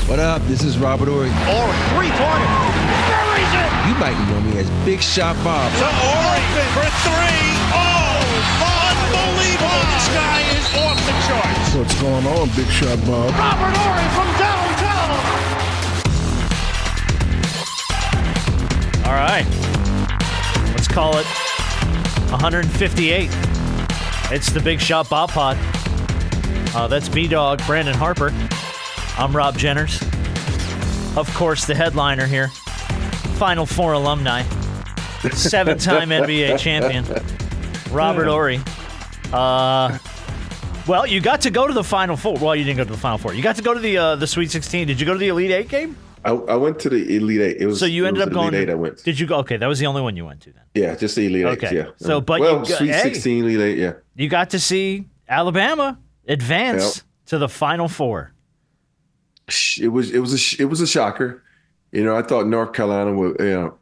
What up? This is Robert Ory. Ory, three-pointer. Buries it. You might know me as Big Shot Bob. To Ory for three. Oh, unbelievable. This guy is off the charts. What's going on, Big Shot Bob? Robert Ory from downtown. All right. Let's call it 158. It's the Big Shot Bob Pod. That's B-Dog, Brandon Harper. I'm Rob Jenners. Of course, the headliner here. Final Four alumni. 7-time NBA champion. Robert Ory. Well, you got to go to the Final Four. Well, you didn't go to the Final Four. You got to go to the Sweet 16. Did you go to the Elite Eight game? I went to the Elite Eight. It was, so you ended up going. Elite Eight I went to. Did you go? Okay, that was the only one you went to then. Yeah, just the Elite Eight. Yeah. So, but Sweet 16, Elite Eight. Yeah. You got to see Alabama advance to the Final Four. It was a shocker. You know, I thought North Carolina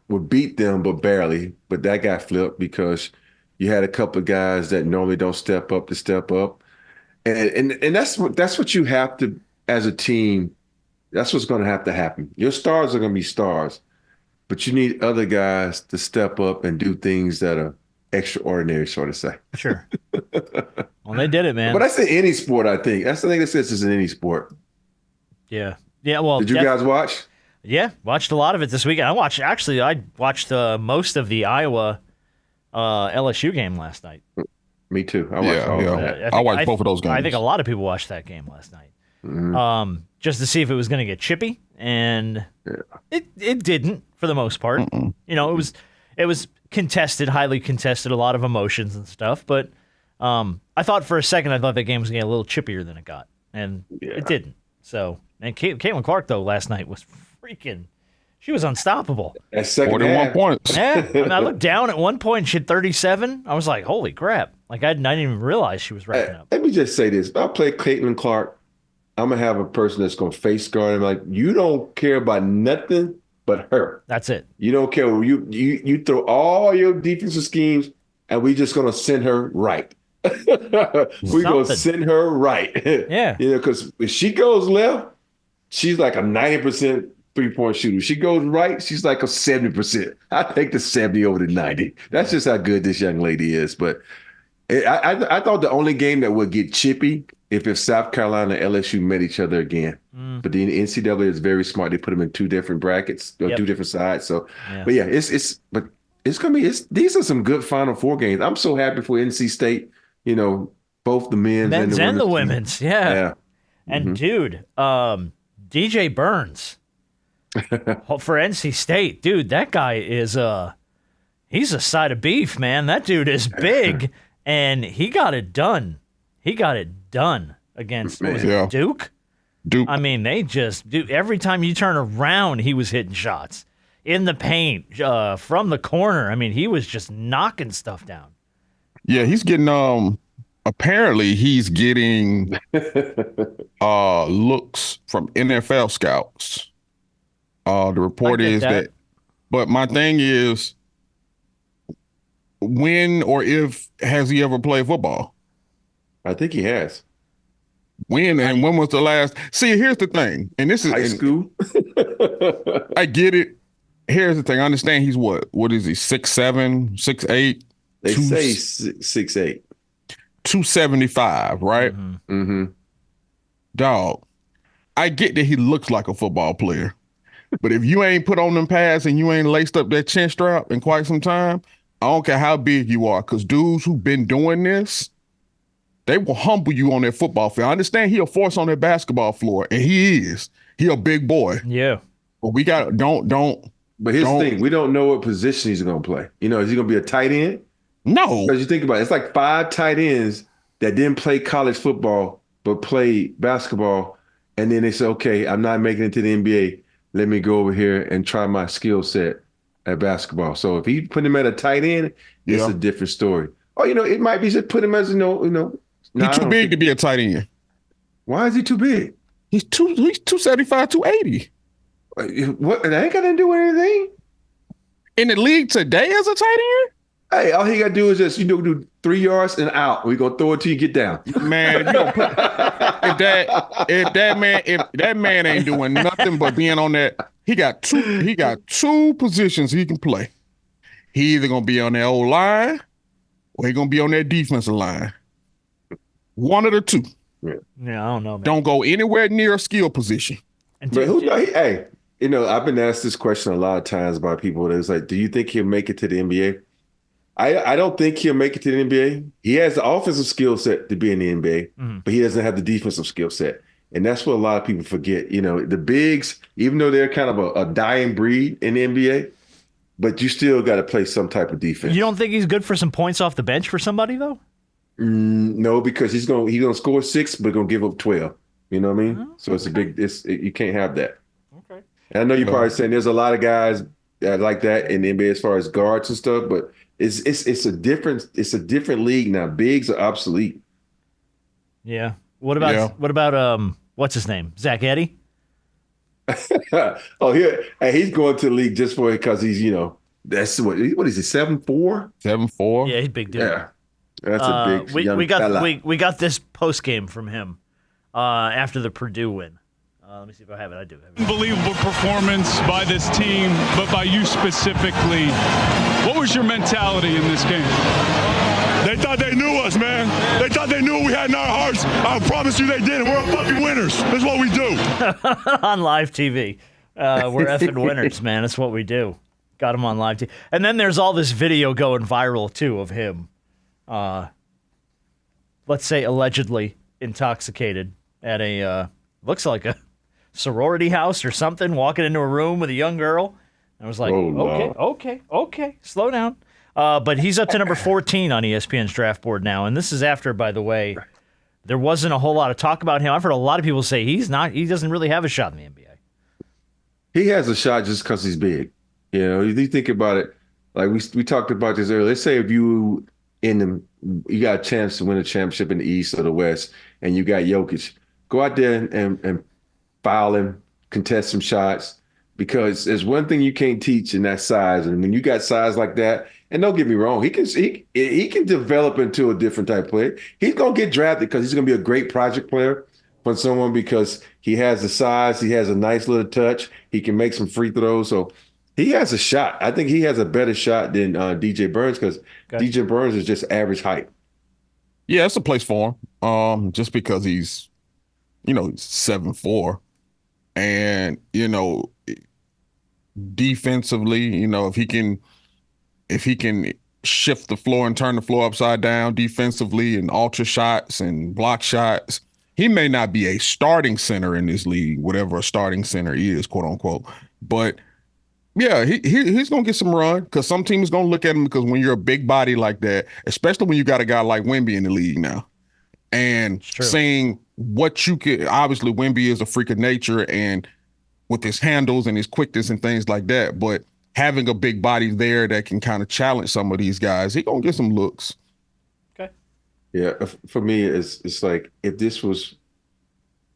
would beat them, but barely. But that got flipped because you had a couple of guys that normally don't step up to step up, and that's what you have to as a team. That's what's going to have to happen. Your stars are going to be stars, but you need other guys to step up and do things that are extraordinary, so to say. Sure. Well, they did it, man. But that's in any sport, I think. That's the thing that says it's in any sport. Yeah. Yeah. Well, did you guys watch? Yeah, watched a lot of it this weekend. I watched most of the Iowa LSU game last night. Me too. I watched all of that. I watched both of those games. I think a lot of people watched that game last night. Mm-hmm. Just to see if it was going to get chippy, and it didn't for the most part. Mm-mm. You know, it was contested, highly contested, a lot of emotions and stuff. But I thought for a second that game was going to get a little chippier than it got, and it didn't. So, and Caitlin Clark though last night was freaking. She was unstoppable. At second 41 points. Yeah, I mean, I looked down at one point. She had 37. I was like, "Holy crap!" Like I didn't even realize she was wrapping up. Let me just say this: if I play Caitlin Clark, I'm gonna have a person that's gonna face guard him. Like, you don't care about nothing but her. That's it. You don't care. You throw all your defensive schemes, and we just gonna send her right. We're gonna send her right. Yeah. You know, because if she goes left, she's like a 90% three-point shooter. She goes right, she's like a 70%. I take the 70 over the 90. That's just how good this young lady is. But I thought the only game that would get chippy if South Carolina and LSU met each other again. But the NCAA is very smart. They put them in two different brackets, two different sides. So, but yeah, it's gonna be. These are some good Final Four games. I'm so happy for NC State. You know, both the men's and the women's. Yeah. And dude, DJ Burns for NC State, dude, that guy is he's a side of beef, man. That dude is big, and he got it done. He got it done against Duke. Duke. I mean, every time you turn around, he was hitting shots in the paint, from the corner. I mean, he was just knocking stuff down. Yeah, he's getting apparently he's getting looks from NFL scouts. The report is that. But my thing is, when or if has he ever played football? I think he has. When was the last? See, here's the thing, and this is high school. I get it. Here's the thing. I understand he's what? What is he? 6'7", 6'8"? They say 6'8". 275, right? Mm-hmm. Dog, I get that he looks like a football player, but if you ain't put on them pads and you ain't laced up that chin strap in quite some time, I don't care how big you are, because dudes who've been doing this, they will humble you on their football field. I understand he a force on their basketball floor, and he is. He a big boy. Yeah. But we got don't. But here's the thing: we don't know what position he's going to play. You know, is he going to be a tight end? No. Because you think about it, it's like 5 tight ends that didn't play college football but play basketball, and then they say, "Okay, I'm not making it to the NBA. Let me go over here and try my skill set at basketball." So if he put him at a tight end, it's a different story. Or it might be just put him as He's too big to be a tight end. Why is he too big? He's 275, 280. What? That ain't got to do with anything. In the league today as a tight end? Hey, all he got to do is just do 3 yards and out. We're gonna throw it till you get down. Man, if that man ain't doing nothing but being on that, he got two positions he can play. He either gonna be on that old line or he gonna be on that defensive line. One of the two. Yeah, I don't know, man. Don't go anywhere near a skill position. But hey, I've been asked this question a lot of times by people that is like, do you think he'll make it to the NBA? I don't think he'll make it to the NBA. He has the offensive skill set to be in the NBA, but he doesn't have the defensive skill set. And that's what a lot of people forget. The bigs, even though they're kind of a dying breed in the NBA, but you still got to play some type of defense. You don't think he's good for some points off the bench for somebody, though? No, because he's gonna score 6, but gonna give up 12. You know what I mean? So it's you can't have that. Okay. And I know you're probably saying there's a lot of guys that like that in the NBA as far as guards and stuff, but it's a different league now. Bigs are obsolete. Yeah. What about what's his name? Zach Edey? He's going to the league just because he's that's what is he 7'4"? 7'4". Yeah, he's a big dude. Yeah, that's a big. We got this post game from him after the Purdue win. Let me see if I have it. I do. Unbelievable performance by this team, but by you specifically. What was your mentality in this game? They thought they knew us, man. They thought they knew what we had in our hearts. I promise you they didn't. We're fucking winners. That's what we do. On live TV. We're effing winners, man. That's what we do. Got him on live TV. And then there's all this video going viral, too, of him, let's say allegedly intoxicated at a, looks like a sorority house or something, walking into a room with a young girl. I was like, okay, slow down. But he's up to number 14 on ESPN's draft board now. And this is after, by the way, there wasn't a whole lot of talk about him. I've heard a lot of people say he doesn't really have a shot in the NBA. He has a shot just because he's big. If you think about it, like we talked about this earlier. Let's say if you got a chance to win a championship in the East or the West, and you got Jokic, go out there and foul him, contest some shots, because there's one thing you can't teach in that size. And when you got size like that, and don't get me wrong, he can develop into a different type of player. He's gonna get drafted because he's gonna be a great project player for someone because he has the size, he has a nice little touch, he can make some free throws. So he has a shot. I think he has a better shot than DJ Burns because DJ Burns is just average height. Yeah, it's a place for him. Just because he's 7'4", and defensively, if he can shift the floor and turn the floor upside down defensively and alter shots and block shots, he may not be a starting center in this league, whatever a starting center is, quote unquote. But yeah, he's gonna get some run because some team is gonna look at him because when you're a big body like that, especially when you got a guy like Wemby in the league now, and seeing what you could. Obviously, Wemby is a freak of nature and with his handles and his quickness and things like that. But having a big body there that can kind of challenge some of these guys, he gonna get some looks. Okay. Yeah, for me, it's like if this was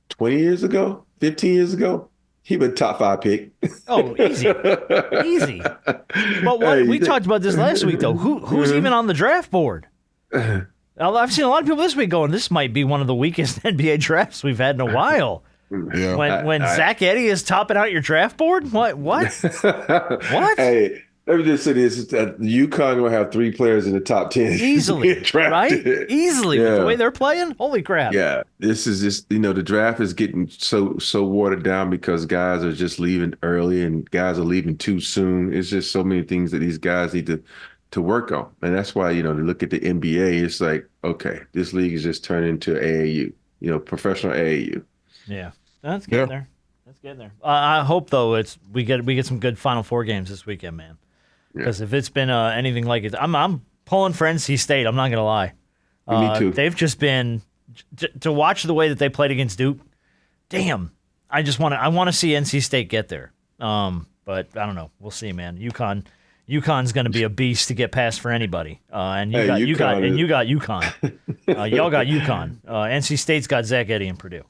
20 years ago, 15 years ago, he been top 5 pick. Oh, easy. But we talked about this last week, though. Who's even on the draft board? I've seen a lot of people this week going, this might be one of the weakest NBA drafts we've had in a while. Yeah. When Zach Edey is topping out your draft board? What? What? Hey, let me just say this. UConn will have 3 players in the top 10. Easily, right? Easily. With the way they're playing? Holy crap. Yeah. This is just, the draft is getting so watered down because guys are just leaving early and guys are leaving too soon. It's just so many things that these guys need to work on. And that's why, they look at the NBA, it's like, okay, this league is just turning into AAU, professional AAU. Yeah. That's getting there. That's getting there. I hope, though, we get some good Final Four games this weekend, man. Because if it's been anything like it, I'm pulling for NC State. I'm not going to lie. Me too. They've just been to watch the way that they played against Duke. Damn, I want to see NC State get there. But I don't know. We'll see, man. UConn's going to be a beast to get past for anybody. And you got UConn. Y'all got UConn. NC State's got Zach Edey and Purdue.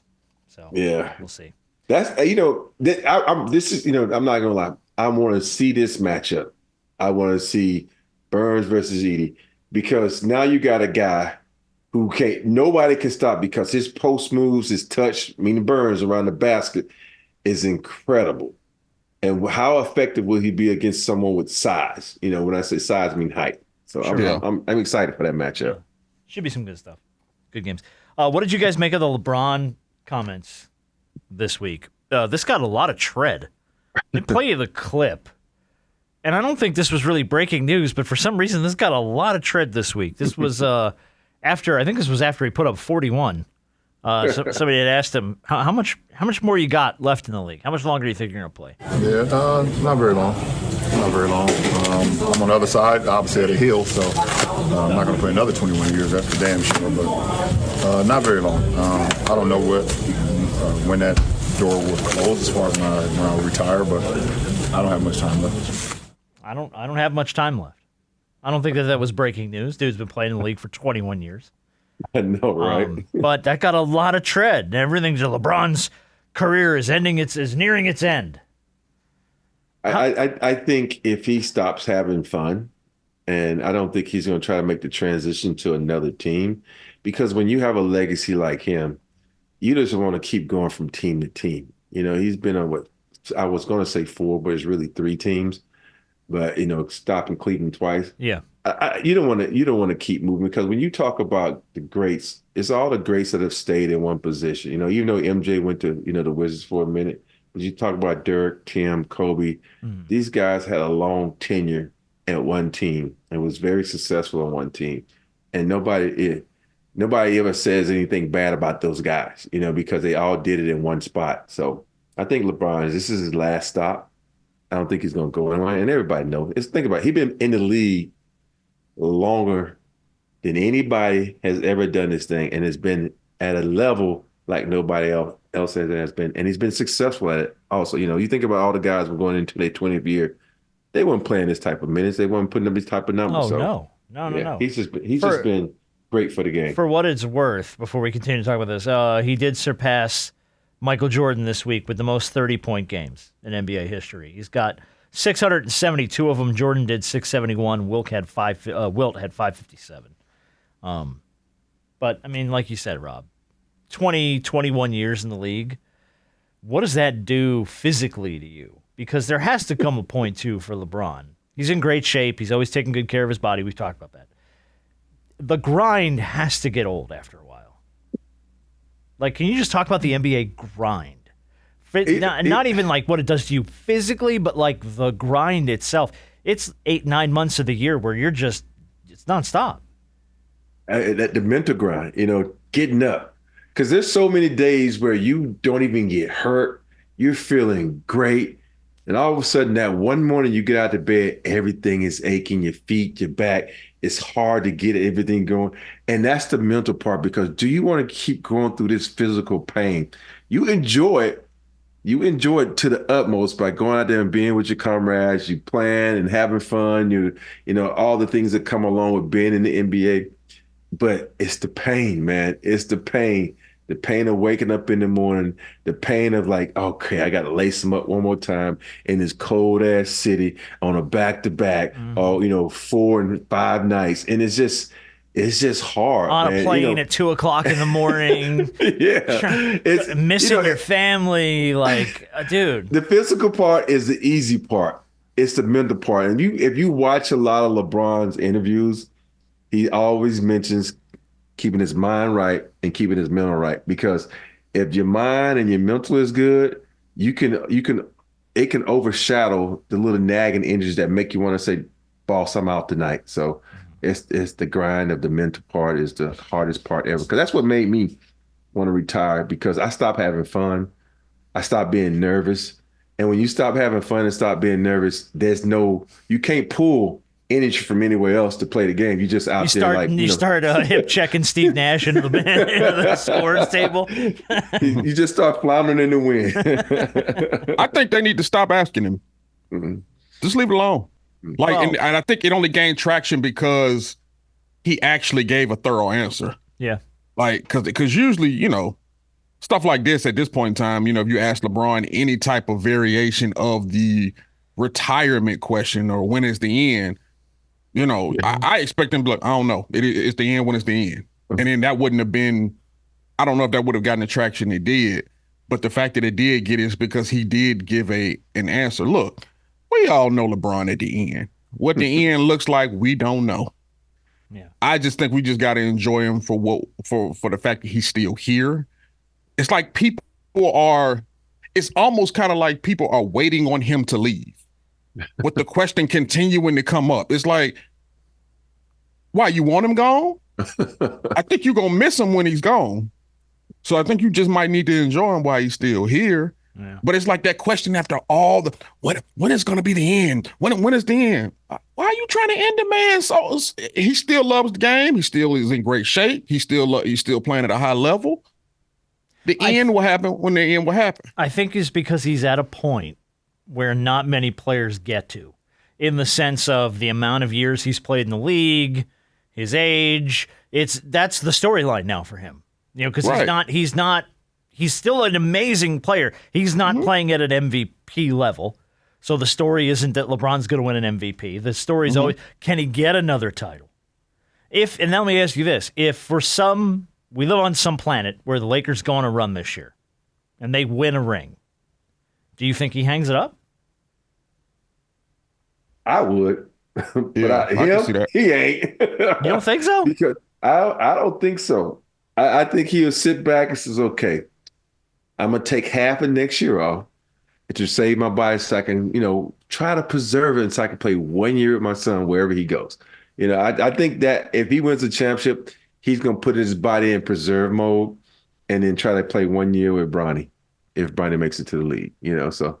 So yeah, we'll see. That's I'm not going to lie. I want to see this matchup. I want to see Burns versus Edey, because now you got a guy who nobody can stop because his post moves, his touch, meaning Burns around the basket, is incredible. And how effective will he be against someone with size? You know, when I say size, I mean height. So I'm excited for that matchup. Should be some good stuff. Good games. What did you guys make of the LeBron comments this week? This got a lot of tread. Let me play you the clip. And I don't think this was really breaking news, but for some reason this got a lot of tread this week. This was after he put up 41. Somebody had asked him, how much more you got left in the league? How much longer do you think you're going to play? Yeah, not very long. Not very long. I'm on the other side, obviously at a hill, so I'm not going to play another 21 years. That's for damn sure, but not very long. I don't know when that door will close as far as when I'll retire, but I don't have much time left. I don't have much time left. I don't think that was breaking news. Dude's been playing in the league for 21 years. I know, right? But that got a lot of tread. Everything to LeBron's career is nearing its end. I think if he stops having fun, and I don't think he's going to try to make the transition to another team, because when you have a legacy like him, you just want to keep going from team to team. You know, he's been on I was going to say 4, but it's really 3 teams. But stopping Cleveland twice. Yeah, you don't want to keep moving, because when you talk about the greats, it's all the greats that have stayed in one position. Even though MJ went to the Wizards for a minute, but you talk about Dirk, Tim, Kobe. These guys had a long tenure at one team and was very successful on one team, and nobody ever says anything bad about those guys. Because they all did it in one spot. So I think this is his last stop. I don't think he's going to go anywhere, and everybody knows. Think about it. He's been in the league longer than anybody has ever done this thing, and has been at a level like nobody else has been, and he's been successful at it also. You think about all the guys who were going into their 20th year, they weren't playing this type of minutes. They weren't putting up these type of numbers. Oh, no. He's just been great for the game. For what it's worth, before we continue to talk about this, he did surpass Michael Jordan this week with the most 30-point games in NBA history. He's got 672 of them. Jordan did 671. Wilt had 557. But I mean, like you said, Rob, 21 years in the league. What does that do physically to you? Because there has to come a point too for LeBron. He's in great shape. He's always taking good care of his body. We've talked about that. The grind has to get old after a while. Like, can you just talk about the NBA grind? Not even like what it does to you physically, but like the grind itself. It's 8-9 months of the year where it's nonstop. The mental grind, getting up. Because there's so many days where you don't even get hurt. You're feeling great. And all of a sudden, that one morning you get out of bed, everything is aching, your feet, your back. It's hard to get everything going. And that's the mental part, because do you want to keep going through this physical pain? You enjoy it. You enjoy it to the utmost by going out there and being with your comrades, you playing and having fun, all the things that come along with being in the NBA. But it's the pain, man. It's the pain. The pain of waking up in the morning, the pain of like, okay, I got to lace them up one more time in this cold ass city on a back-to-back, 4 and 5 nights. And it's just hard. On a plane at 2:00 in the morning. Yeah. It's missing your family. Like, dude. The physical part is the easy part. It's the mental part. And if you watch a lot of LeBron's interviews, he always mentions keeping his mind right and keeping his mental right, because if your mind and your mental is good, it can overshadow the little nagging injuries that make you want to say, boss, I'm out tonight. So it's the grind of the mental part is the hardest part ever, because that's what made me want to retire, because I stopped having fun. I stopped being nervous. And when you stop having fun and stop being nervous, you can't pull energy from anywhere else to play the game. You just out there You start hip checking Steve Nash into the scores table. You just start floundering in the wind. I think they need to stop asking him. Mm-hmm. Just leave it alone. And I think it only gained traction because he actually gave a thorough answer. Yeah. Because usually, stuff like this at this point in time, if you ask LeBron any type of variation of the retirement question or when is the end, You know, I expect him to be like, I don't know. It's the end when it's the end. And then that wouldn't have been, I don't know if that would have gotten the traction it did. But the fact that it did get is because he did give an answer. Look, we all know LeBron at the end. What the end looks like, we don't know. Yeah. I just think we just got to enjoy him for the fact that he's still here. It's like it's almost kind of like people are waiting on him to leave with the question continuing to come up. It's like, why, you want him gone? I think you're going to miss him when he's gone. So I think you just might need to enjoy him while he's still here. Yeah. But it's like that question after all the, when is going to be the end? When is the end? Why are you trying to end the man? So he still loves the game. He still is in great shape. He's still playing at a high level. The end will happen when the end will happen. I think it's because he's at a point where not many players get to, in the sense of the amount of years he's played in the league, his age. That's the storyline now for him. You know, because he's still an amazing player. He's not playing at an MVP level. So the story isn't that LeBron's going to win an MVP. The story is always, can he get another title? And now let me ask you this. If we live on some planet where the Lakers go on a run this year and they win a ring, do you think he hangs it up? I would. But Yeah, I can see that. he ain't. You don't think so? Because I don't think so. I think he'll sit back and says, okay, I'm going to take half of next year off to save my body so I can, try to preserve it so I can play 1 year with my son wherever he goes. I think that if he wins the championship, he's going to put his body in preserve mode and then try to play 1 year with Bronny if Bronny makes it to the league, So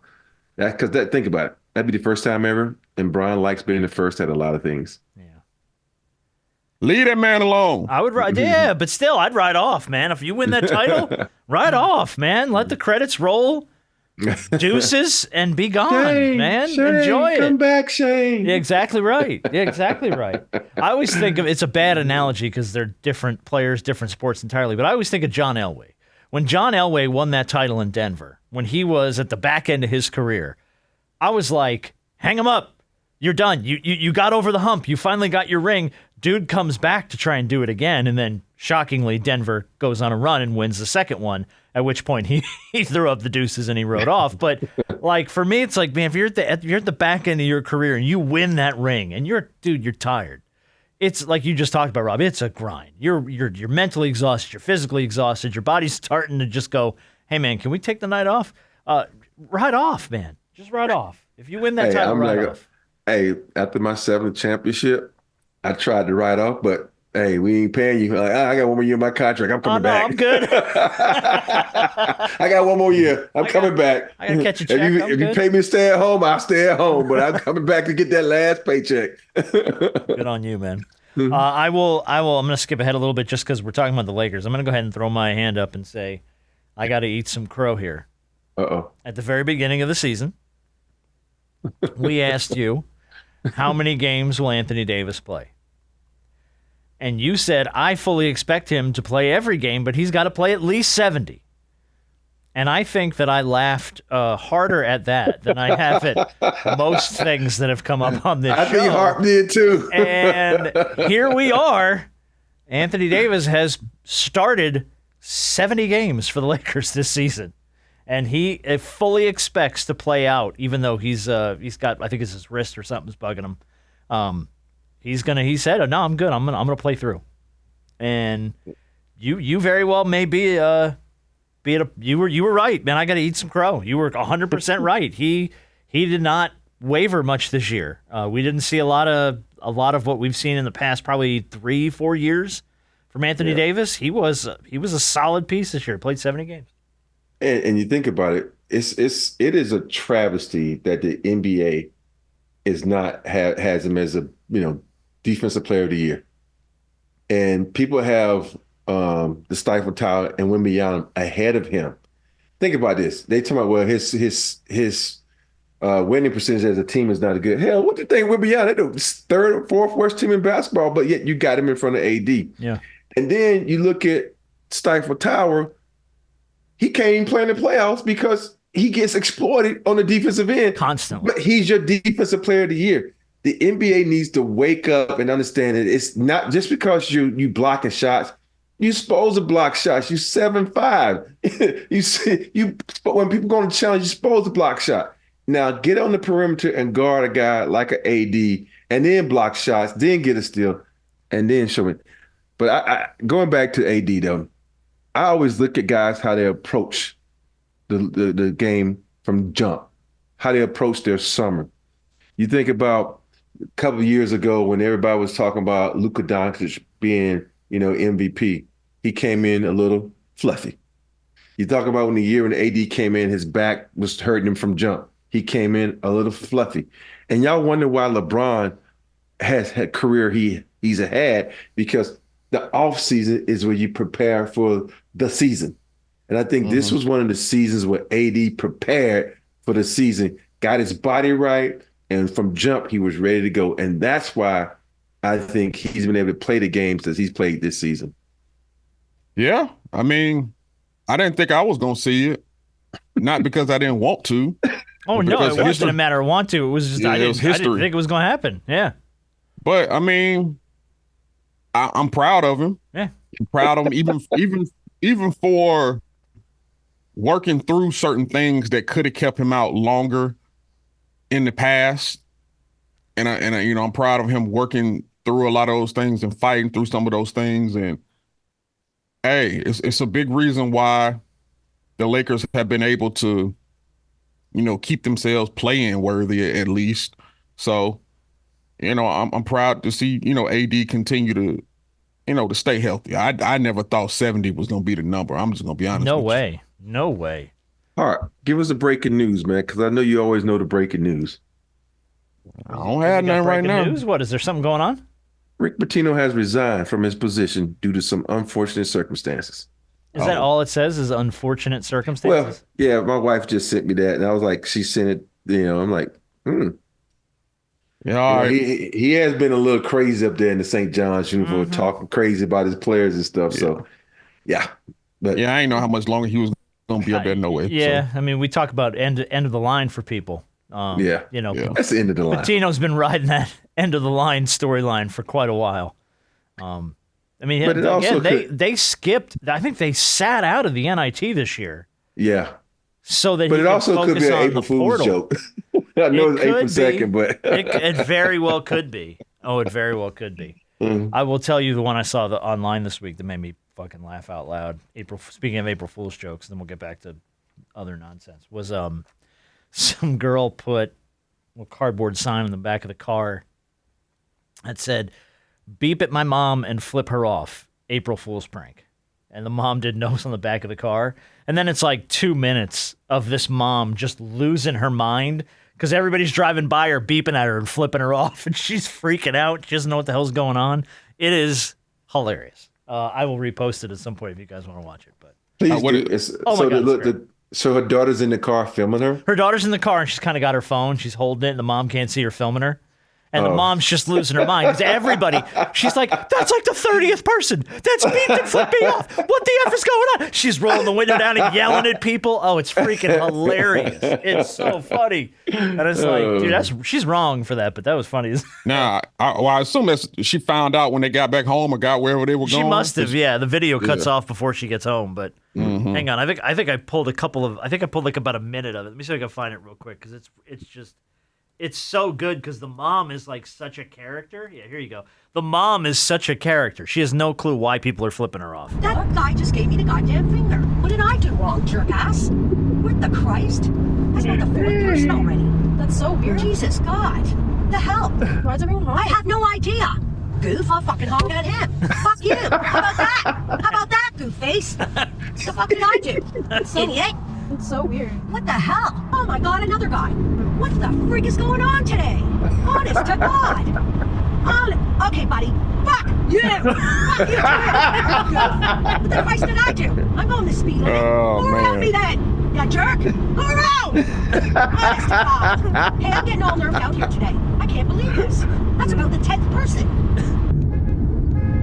think about it. That'd be the first time ever. And Bron likes being the first at a lot of things. Yeah. Leave that man alone. I would ride, yeah, but still, I'd ride off, man. If you win that title, ride off, man. Let the credits roll, deuces, and be gone, man. Shane, enjoy it. Come back, Shane. Yeah, exactly right. Yeah, exactly right. I always think of it's a bad analogy because they're different players, different sports entirely. But I always think of John Elway. When John Elway won that title in Denver, when he was at the back end of his career, I was like, hang him up. You're done. You got over the hump. You finally got your ring. Dude comes back to try and do it again, and then shockingly, Denver goes on a run and wins the second one. At which point he threw up the deuces and he rode off. But like for me, it's like, man, if you're at the back end of your career and you win that ring, and you're tired. It's like you just talked about, Rob. It's a grind. You're mentally exhausted. You're physically exhausted. Your body's starting to just go, hey man, can we take the night off? Ride off, man. Just ride off. If you win that title, ride off. Hey, after my 7th championship, I tried to write off, but hey, we ain't paying you. Like, I got 1 more year in my contract. I'm coming back. I'm good. I got 1 more year. I'm coming back. I gotta catch a check. If you pay me to stay at home, I'll stay at home. But I'm coming back to get that last paycheck. Good on you, man. I'm gonna skip ahead a little bit just because we're talking about the Lakers. I'm gonna go ahead and throw my hand up and say I got to eat some crow here. At the very beginning of the season, we asked you, how many games will Anthony Davis play? And you said, I fully expect him to play every game, but he's got to play at least 70. And I think that I laughed harder at that than I have at most things that have come up on this show. I think Hart did too. And here we are. Anthony Davis has started 70 games for the Lakers this season. And he fully expects to play out, even though he's got, I think it's his wrist or something's bugging him. He said, oh, no, I'm good. I'm gonna play through. And you very well may be you were right, man. I got to eat some crow. You were 100% right. He did not waver much this year. We didn't see a lot of what we've seen in the past, probably 3-4 years from Anthony Davis. He was a solid piece this year. Played 70 games. And you think about it, it is a travesty that the NBA is not has him as a defensive player of the year, and people have the Stifle Tower and Wembanyama ahead of him. Think about this. They talk about, well, his winning percentage as a team is not as good. Hell, what do you think Wembanyama? They're the third or fourth worst team in basketball, but yet you got him in front of AD. Yeah. And then you look at Stifle Tower. He can't even play in the playoffs because he gets exploited on the defensive end constantly. But he's your defensive player of the year. the NBA needs to wake up and understand that it's not just because you blocking shots. You're supposed to block shots. You 7'5". you when people go to challenge, you're supposed to block shot. Now get on the perimeter and guard a guy like an AD, and then block shots, then get a steal, and then show it. But I going back to AD though, I always look at guys how they approach the game from jump, how they approach their summer. You think about a couple of years ago when everybody was talking about Luka Doncic being, MVP. He came in a little fluffy. You talk about when the year when AD came in, his back was hurting him from jump. He came in a little fluffy. And y'all wonder why LeBron has had career he's had, because the offseason is where you prepare for the season. And I think this was one of the seasons where AD prepared for the season, got his body right, and from jump, he was ready to go. And that's why I think he's been able to play the games that he's played this season. Yeah. I mean, I didn't think I was going to see it. Not because I didn't want to. Oh, no, it wasn't a matter of want to. It was just I didn't think it was going to happen. Yeah. But, I mean, I'm proud of him. Yeah. I'm proud of him, even for working through certain things that could have kept him out longer in the past. And I'm proud of him working through a lot of those things and fighting through some of those things. And hey, it's a big reason why the Lakers have been able to, keep themselves playing worthy at least. So, I'm proud to see, AD continue to, to stay healthy. I never thought 70 was going to be the number. I'm just going to be honest. No way. No way. All right. Give us the breaking news, man, because I know you always know the breaking news. I don't have nothing right now. News? What, is there something going on? Rick Pitino has resigned from his position due to some unfortunate circumstances. Is that all it says, is unfortunate circumstances? Well, yeah, my wife just sent me that, and I was like, she sent it, I'm like, Yeah, all right. He has been a little crazy up there in the St. John's uniform, talking crazy about his players and stuff. Yeah. So, yeah. But yeah, I ain't know how much longer he was going to be up there no way. Yeah, so. I mean, we talk about end of the line for people. That's the end of the line. Pitino's been riding that end of the line storyline for quite a while. I mean, but they skipped. I think they sat out of the NIT this year. Yeah. So that but it also could be an April Fool's joke. I know it's April 2nd, but it very well could be. Oh, it very well could be. Mm-hmm. I will tell you the one I saw online this week that made me fucking laugh out loud. Speaking of April Fool's jokes, then we'll get back to other nonsense. Was some girl put a cardboard sign on the back of the car that said, "Beep at my mom and flip her off. April Fool's prank." And the mom did notes on the back of the car. And then it's like 2 minutes of this mom just losing her mind because everybody's driving by her, beeping at her and flipping her off. And she's freaking out. She doesn't know what the hell's going on. It is hilarious. I will repost it at some point if you guys want to watch it. But please do. So her daughter's in the car filming her? Her daughter's in the car, and she's kind of got her phone. She's holding it, and the mom can't see her filming her. And the mom's just losing her mind because everybody, she's like, that's like the 30th person that's beeped and flipped me off. What the F is going on? She's rolling the window down and yelling at people. Oh, it's freaking hilarious. It's so funny. And it's like, dude, she's wrong for that, but that was funny. Nah, I assume that she found out when they got back home or got wherever they were going. She must have, yeah. The video cuts off before she gets home, but hang on. I think I pulled like about a minute of it. Let me see if I can find it real quick because it's just. It's so good because the mom is like such a character. Yeah, here you go. The mom is such a character. She has no clue why people are flipping her off. That guy just gave me the goddamn finger. What did I do wrong, jerk ass? What the Christ? That's not the fourth person already. That's so weird. Jesus God. The hell? Why is everyone honking? I have no idea. Goof, I'll fucking honk at him. Fuck you. How about that? How about that, goof face? What the fuck did I do? Idiot. It's so weird. What the hell? Oh my God, another guy. What the freak is going on today? Honest to God. Okay, buddy. Fuck you. Fuck you too. What the Christ did I do? I'm going the speed limit. Go around me then, you jerk. Go around. Honest to God. Hey, I'm getting all nerved out here today. I can't believe this. That's about the 10th person.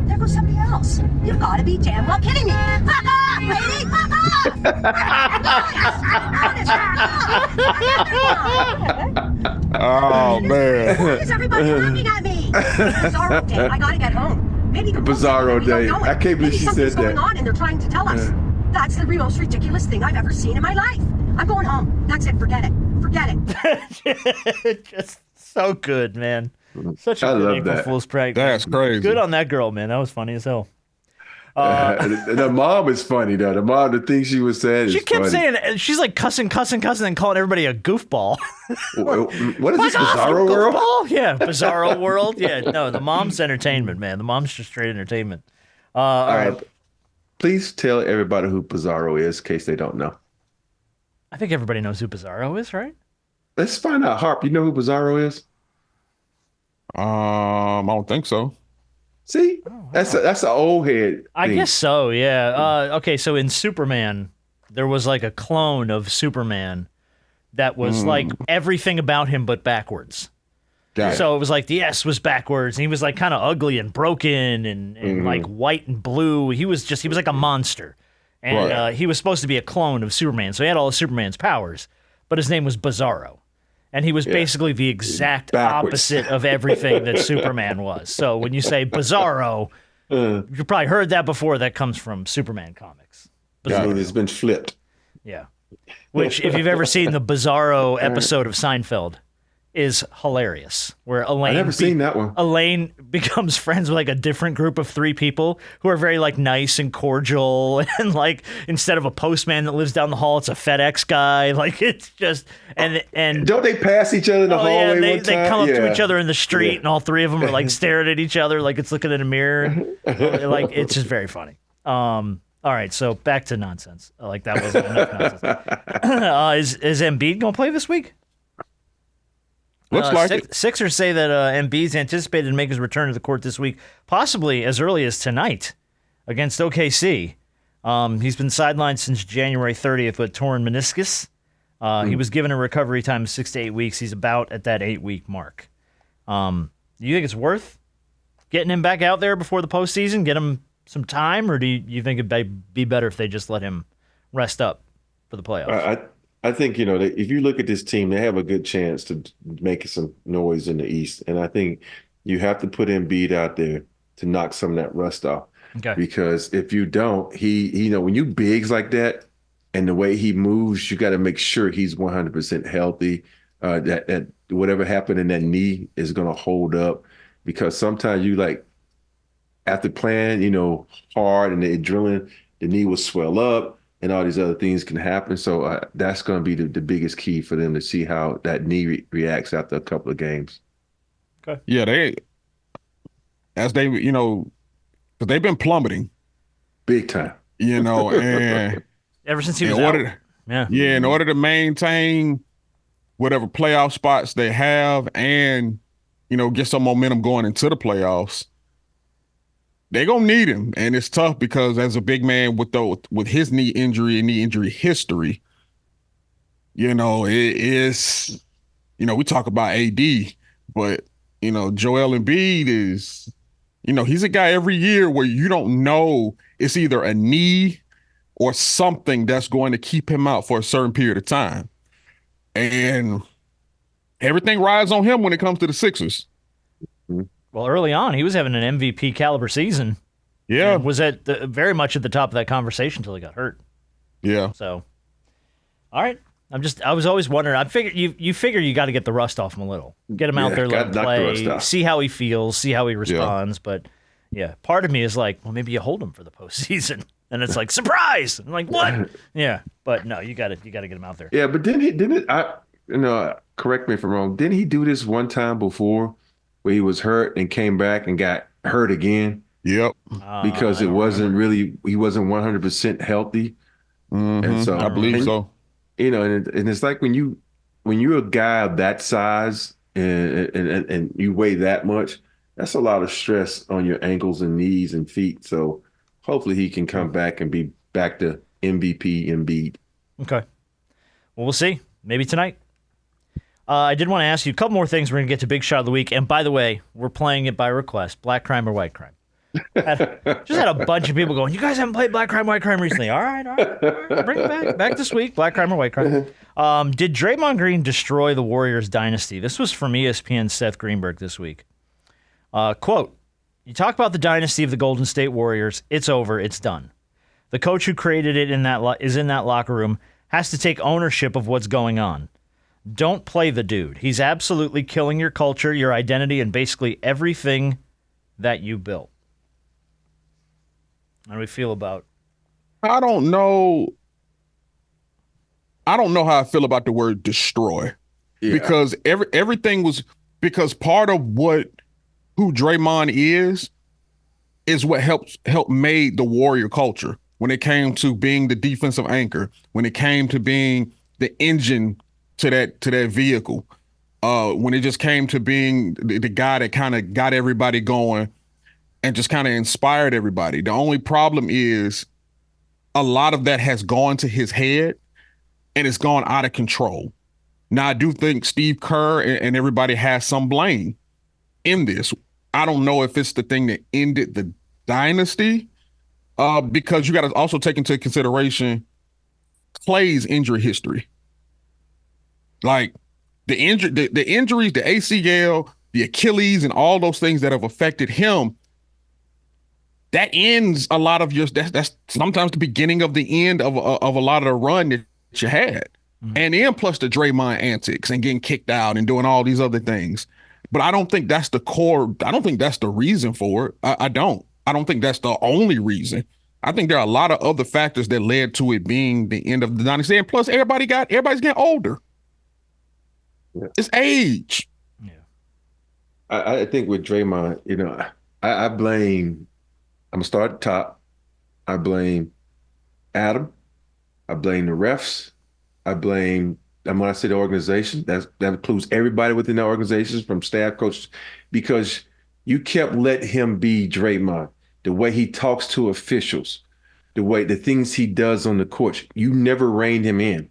There goes somebody else. You've got to be damn well kidding me. Fuck off, lady. Fuck off. Honest to God. Oh man. Why is everybody laughing at me? Bizarro day. I gotta get home. Maybe the Bizarro day. Don't know it. I can't believe Maybe she said something's going that. on and they're trying to tell us. That's the most ridiculous thing I've ever seen in my life. I'm going home. That's it. Forget it. Forget it. Just so good, man. Such a I good love April that. Fool's prank. That's crazy. Good on that girl, man. That was funny as hell. The mom is funny though. The mom, the thing she was saying, She is kept funny. saying, she's like cussing, and calling everybody a goofball. What is this Fuck off, Bizarro you world? goofball. Yeah, Bizarro world. Yeah, no, the mom's entertainment, man. The mom's just straight entertainment. All right. Please tell everybody who Bizarro is in case they don't know. I think everybody knows who Bizarro is, right? Let's find out. Harp, you know who Bizarro is? I don't think so. See? That's an old head I thing. guess so, yeah. Okay, so in Superman, there was like a clone of Superman that was like everything about him but backwards. Got it. So it was like the S was backwards, and he was like kind of ugly and broken and like white and blue. He was like a monster. And Right. he was supposed to be a clone of Superman, so he had all of Superman's powers, but his name was Bizarro. And he was basically the exact Backwards. opposite of everything that Superman was. So when you say Bizarro, you've probably heard that before. That comes from Superman comics. I mean, it's been flipped. Yeah. Which, if you've ever seen the Bizarro episode of Seinfeld, is hilarious. Where Elaine, I've never seen that one. Elaine becomes friends with like a different group of 3 people who are very like nice and cordial, and like instead of a postman that lives down the hall, it's a FedEx guy. Like it's just and Don't they pass each other in the hallway and one time? they come up to Yeah. each other in the street, and all 3 of them are like staring at each other like it's looking in a mirror. Like it's just very funny. All right, so back to nonsense. Like that wasn't enough nonsense. Is Embiid gonna play this week? Looks like it. Sixers say that Embiid's anticipated to make his return to the court this week, possibly as early as tonight against OKC. He's been sidelined since January 30th with torn meniscus. He was given a recovery time of 6 to 8 weeks. He's about at that 8-week mark. Do you think it's worth getting him back out there before the postseason, get him some time, or do you think it'd be better if they just let him rest up for the playoffs? I think, if you look at this team, they have a good chance to make some noise in the East. And I think you have to put Embiid out there to knock some of that rust off. Okay. Because if you don't, when you bigs like that and the way he moves, you got to make sure he's 100% healthy. That whatever happened in that knee is going to hold up, because sometimes you after playing, hard and the adrenaline, the knee will swell up and all these other things can happen. So that's going to be the biggest key for them to see how that knee reacts after a couple of games. Okay. Yeah, because they've been plummeting, Big time. and Ever since he was out. in order to maintain whatever playoff spots they have and, get some momentum going into the playoffs, they're going to need him. And it's tough because as a big man with his knee injury and knee injury history, it is, we talk about AD, but, Joel Embiid is, he's a guy every year where you don't know, it's either a knee or something that's going to keep him out for a certain period of time. And everything rides on him when it comes to the Sixers. Well, early on, he was having an MVP caliber season. Yeah. And was very much at the top of that conversation until he got hurt. Yeah. So, all right. I was always wondering. I figured you figure you got to get the rust off him a little. Get him out there, let him play, see how he feels, see how he responds. But yeah, part of me is like, well, maybe you hold him for the postseason. And it's like, surprise! I'm like, what? Yeah. But no, you got to get him out there. Yeah, but correct me if I'm wrong, didn't he do this one time before where he was hurt and came back and got hurt again? Yep. Because he wasn't 100% healthy. Mm-hmm. And so I believe so. And it's like when you're a guy of that size and you weigh that much, that's a lot of stress on your ankles and knees and feet. So hopefully he can come back and be back to MVP Embiid. Okay. Well, we'll see. Maybe tonight. I did want to ask you a couple more things. We're going to get to Big Shot of the Week. And by the way, we're playing it by request. Black crime or white crime? Just had a bunch of people going, you guys haven't played Black Crime, White Crime recently. All right. Bring it back. Back this week, Black Crime or White Crime. Did Draymond Green destroy the Warriors dynasty? This was from ESPN's Seth Greenberg this week. Quote, you talk about the dynasty of the Golden State Warriors. It's over. It's done. The coach who created it is in that locker room, has to take ownership of what's going on. Don't play the dude. He's absolutely killing your culture, your identity, and basically everything that you built. How do we feel about? I don't know how I feel about the word destroy, because everything was, because part of who Draymond is what helped made the Warrior culture when it came to being the defensive anchor, when it came to being the engine to that vehicle, when it just came to being the guy that kind of got everybody going and just kind of inspired everybody. The only problem is a lot of that has gone to his head and it's gone out of control. Now, I do think Steve Kerr and everybody has some blame in this. I don't know if it's the thing that ended the dynasty, because you got to also take into consideration Klay's injury history. Like the injuries, the ACL, the Achilles, and all those things that have affected him, that ends a lot of your, that's sometimes the beginning of the end of a lot of the run that you had. Mm-hmm. And then plus the Draymond antics and getting kicked out and doing all these other things. But I don't think that's the core. I don't think that's the reason for it. I don't think that's the only reason. I think there are a lot of other factors that led to it being the end of the dynasty. And plus everybody's getting older. Yeah. It's age. Yeah. I think with Draymond, I blame, I'm going to start at the top. I blame Adam. I blame the refs. And when I say the organization, that includes everybody within the organization, from staff, coaches, because you kept letting him be Draymond. The way he talks to officials, the things he does on the court, you never reined him in.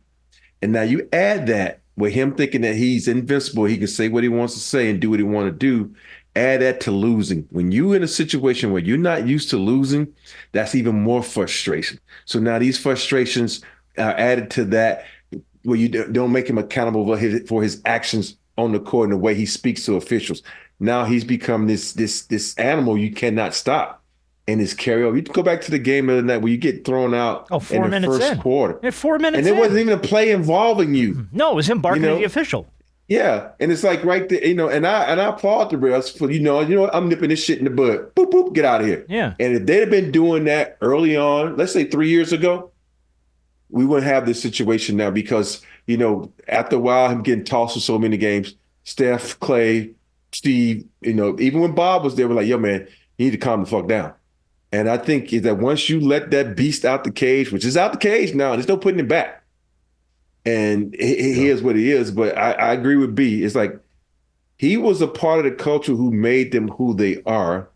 And now you add that with him thinking that he's invincible, he can say what he wants to say and do what he want to do. Add that to losing. When you're in a situation where you're not used to losing, that's even more frustration. So now these frustrations are added to that, where you don't make him accountable for his actions on the court and the way he speaks to officials. Now he's become this animal you cannot stop. And his carryover. You can go back to the game the other night where you get thrown out in the first quarter. Yeah, 4 minutes and there wasn't even a play involving you. No, it was him barking at the official. Yeah, and it's like right there, and I applaud the refs for, I'm nipping this shit in the bud. Boop, boop, get out of here. Yeah. And if they'd have been doing that early on, let's say 3 years ago, we wouldn't have this situation now, because, after a while, him getting tossed for so many games, Steph, Klay, Steve, even when Bob was there, we're like, yo, man, you need to calm the fuck down. And I think that once you let that beast out the cage, which is out the cage now, there's no putting it back. And he is what he is. But I agree with B. It's like he was a part of the culture who made them who they are.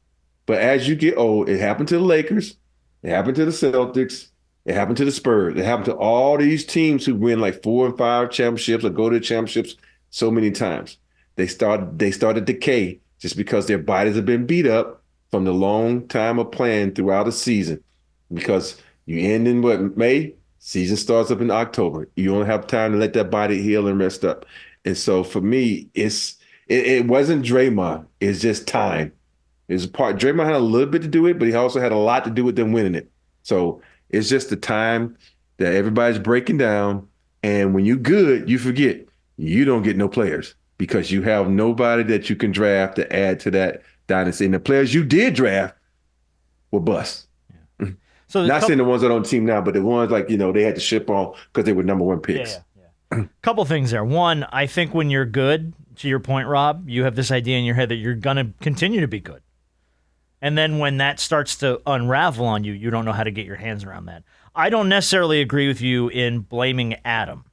But as you get old, it happened to the Lakers. It happened to the Celtics. It happened to the Spurs. It happened to all these teams who win like 4 and 5 championships or go to the championships so many times. They start to decay just because their bodies have been beat up from the long time of playing throughout a season. Because you end in May? Season starts up in October. You don't have time to let that body heal and rest up. And so for me, it wasn't Draymond. It's just time. It's Draymond had a little bit to do with it, but he also had a lot to do with them winning it. So it's just the time that everybody's breaking down. And when you're good, you forget. You don't get no players because you have nobody that you can draft to add to that dynasty. And the players you did draft were bust. Yeah. So not saying the ones that are on the team now, but the ones like, they had to ship on because they were number 1 picks. Yeah. Couple things there. One, I think when you're good, to your point, Rob, you have this idea in your head that you're going to continue to be good. And then when that starts to unravel on you, you don't know how to get your hands around that. I don't necessarily agree with you in blaming Adam,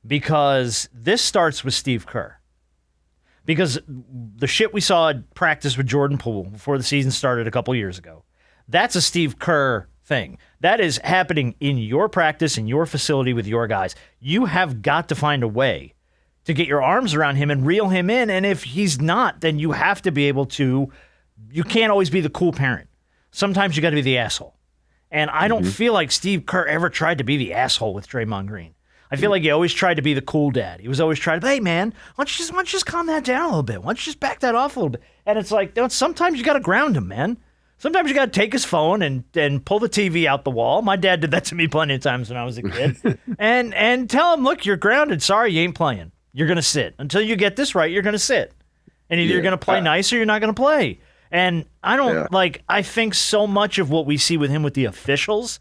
because this starts with Steve Kerr. Because the shit we saw at practice with Jordan Poole before the season started a couple years ago, that's a Steve Kerr thing. That is happening in your practice, in your facility with your guys. You have got to find a way to get your arms around him and reel him in. And if he's not, then you have to be able to, you can't always be the cool parent. sometimes you got to be the asshole. And I don't feel like Steve Kerr ever tried to be the asshole with Draymond Green. I feel like he always tried to be the cool dad. He was always trying to, hey, man, why don't you just calm that down a little bit? Why don't you just back that off a little bit? And it's like, sometimes you got to ground him, man. Sometimes you got to take his phone and pull the TV out the wall. My dad did that to me plenty of times when I was a kid. and tell him, look, you're grounded. Sorry, you ain't playing. You're going to sit. Until you get this right, you're going to sit. And either you're going to play nice or you're not going to play. And I don't I think so much of what we see with him with the officials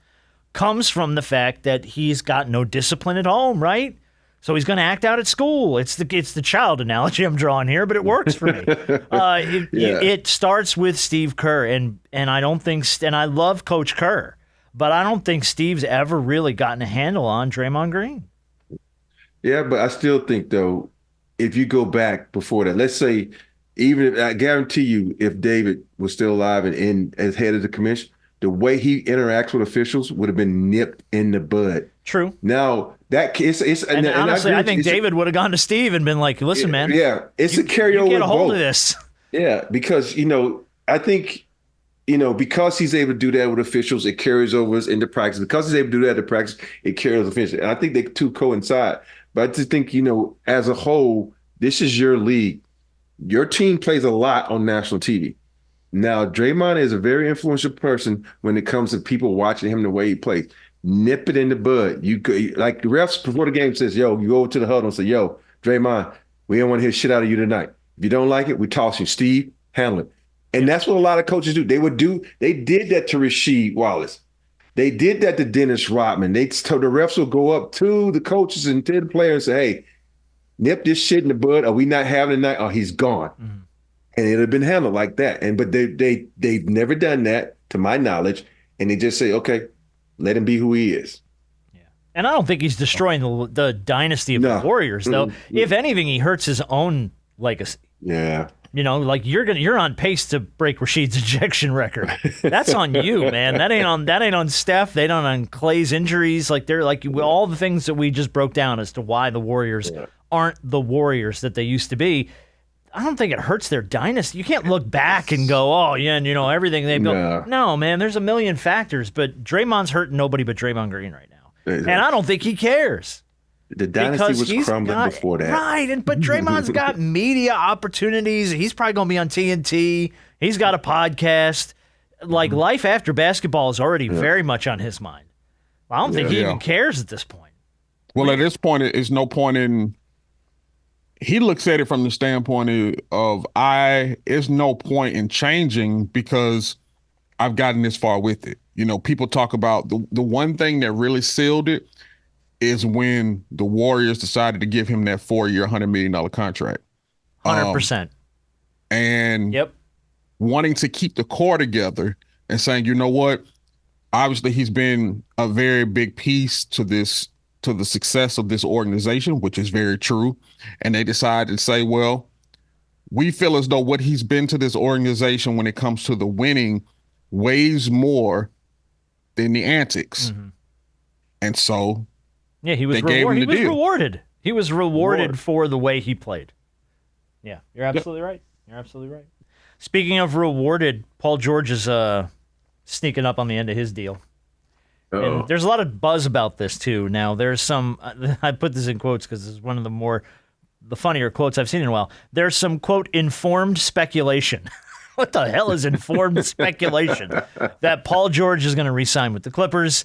comes from the fact that he's got no discipline at home, right? So he's going to act out at school. It's the child analogy I'm drawing here, but it works for me. It starts with Steve Kerr, and I don't think, and I love Coach Kerr, but I don't think Steve's ever really gotten a handle on Draymond Green. Yeah, but I still think though, if you go back before that, let's say, even if I guarantee you, if David was still alive and as head of the commission, the way he interacts with officials would have been nipped in the bud. True. Now that and honestly, I think David would have gone to Steve and been like, "Listen, man, it's a carryover. You get a hold of this." Yeah, because I think because he's able to do that with officials, it carries over into practice. Because he's able to do that in practice, it carries officials, and I think they two coincide. But I just think as a whole, this is your league. Your team plays a lot on national TV. Now, Draymond is a very influential person when it comes to people watching him the way he plays. Nip it in the bud. You like the refs before the game says, "Yo," you go over to the huddle and say, "Yo, Draymond, we don't want to hear shit out of you tonight. If you don't like it, we toss you. Steve, handle it." And that's what a lot of coaches do. They did that to Rasheed Wallace. They did that to Dennis Rodman. The refs will go up to the coaches and to the players and say, "Hey, nip this shit in the bud. Are we not having it tonight? Oh, he's gone." Mm-hmm. And it had been handled like that. But they've never done that, to my knowledge. And they just say, okay, let him be who he is. Yeah. And I don't think he's destroying the dynasty of the Warriors, though. Mm-hmm. If anything, he hurts his own legacy. Yeah. You're on pace to break Rasheed's ejection record. That's on you, man. That ain't on Steph. They don't on Clay's injuries. They're all the things that we just broke down as to why the Warriors aren't the Warriors that they used to be. I don't think it hurts their dynasty. You can't look back and go, oh, yeah, and everything they built. No, man, there's a million factors, but Draymond's hurting nobody but Draymond Green right now. And I don't think he cares. The dynasty was crumbling before that. Right, but Draymond's got media opportunities. He's probably going to be on TNT. He's got a podcast. Life after basketball is already very much on his mind. I don't think he even cares at this point. Well, at this point, it's no point in... He looks at it from the standpoint of there's no point in changing because I've gotten this far with it. People talk about the one thing that really sealed it is when the Warriors decided to give him that 4-year, $100 million contract. 100%. And wanting to keep the core together and saying, you know what? Obviously, he's been a very big piece to the success of this organization, which is very true. And they decided to say, well, we feel as though what he's been to this organization when it comes to the winning weighs more than the antics. Mm-hmm. And so he was rewarded. He was rewarded for the way he played. Yeah, you're absolutely right. You're absolutely right. Speaking of rewarded, Paul George is sneaking up on the end of his deal. And there's a lot of buzz about this, too. Now, there's some, I put this in quotes because it's one of the funnier quotes I've seen in a while. There's some, quote, informed speculation. What the hell is informed speculation? That Paul George is going to re-sign with the Clippers,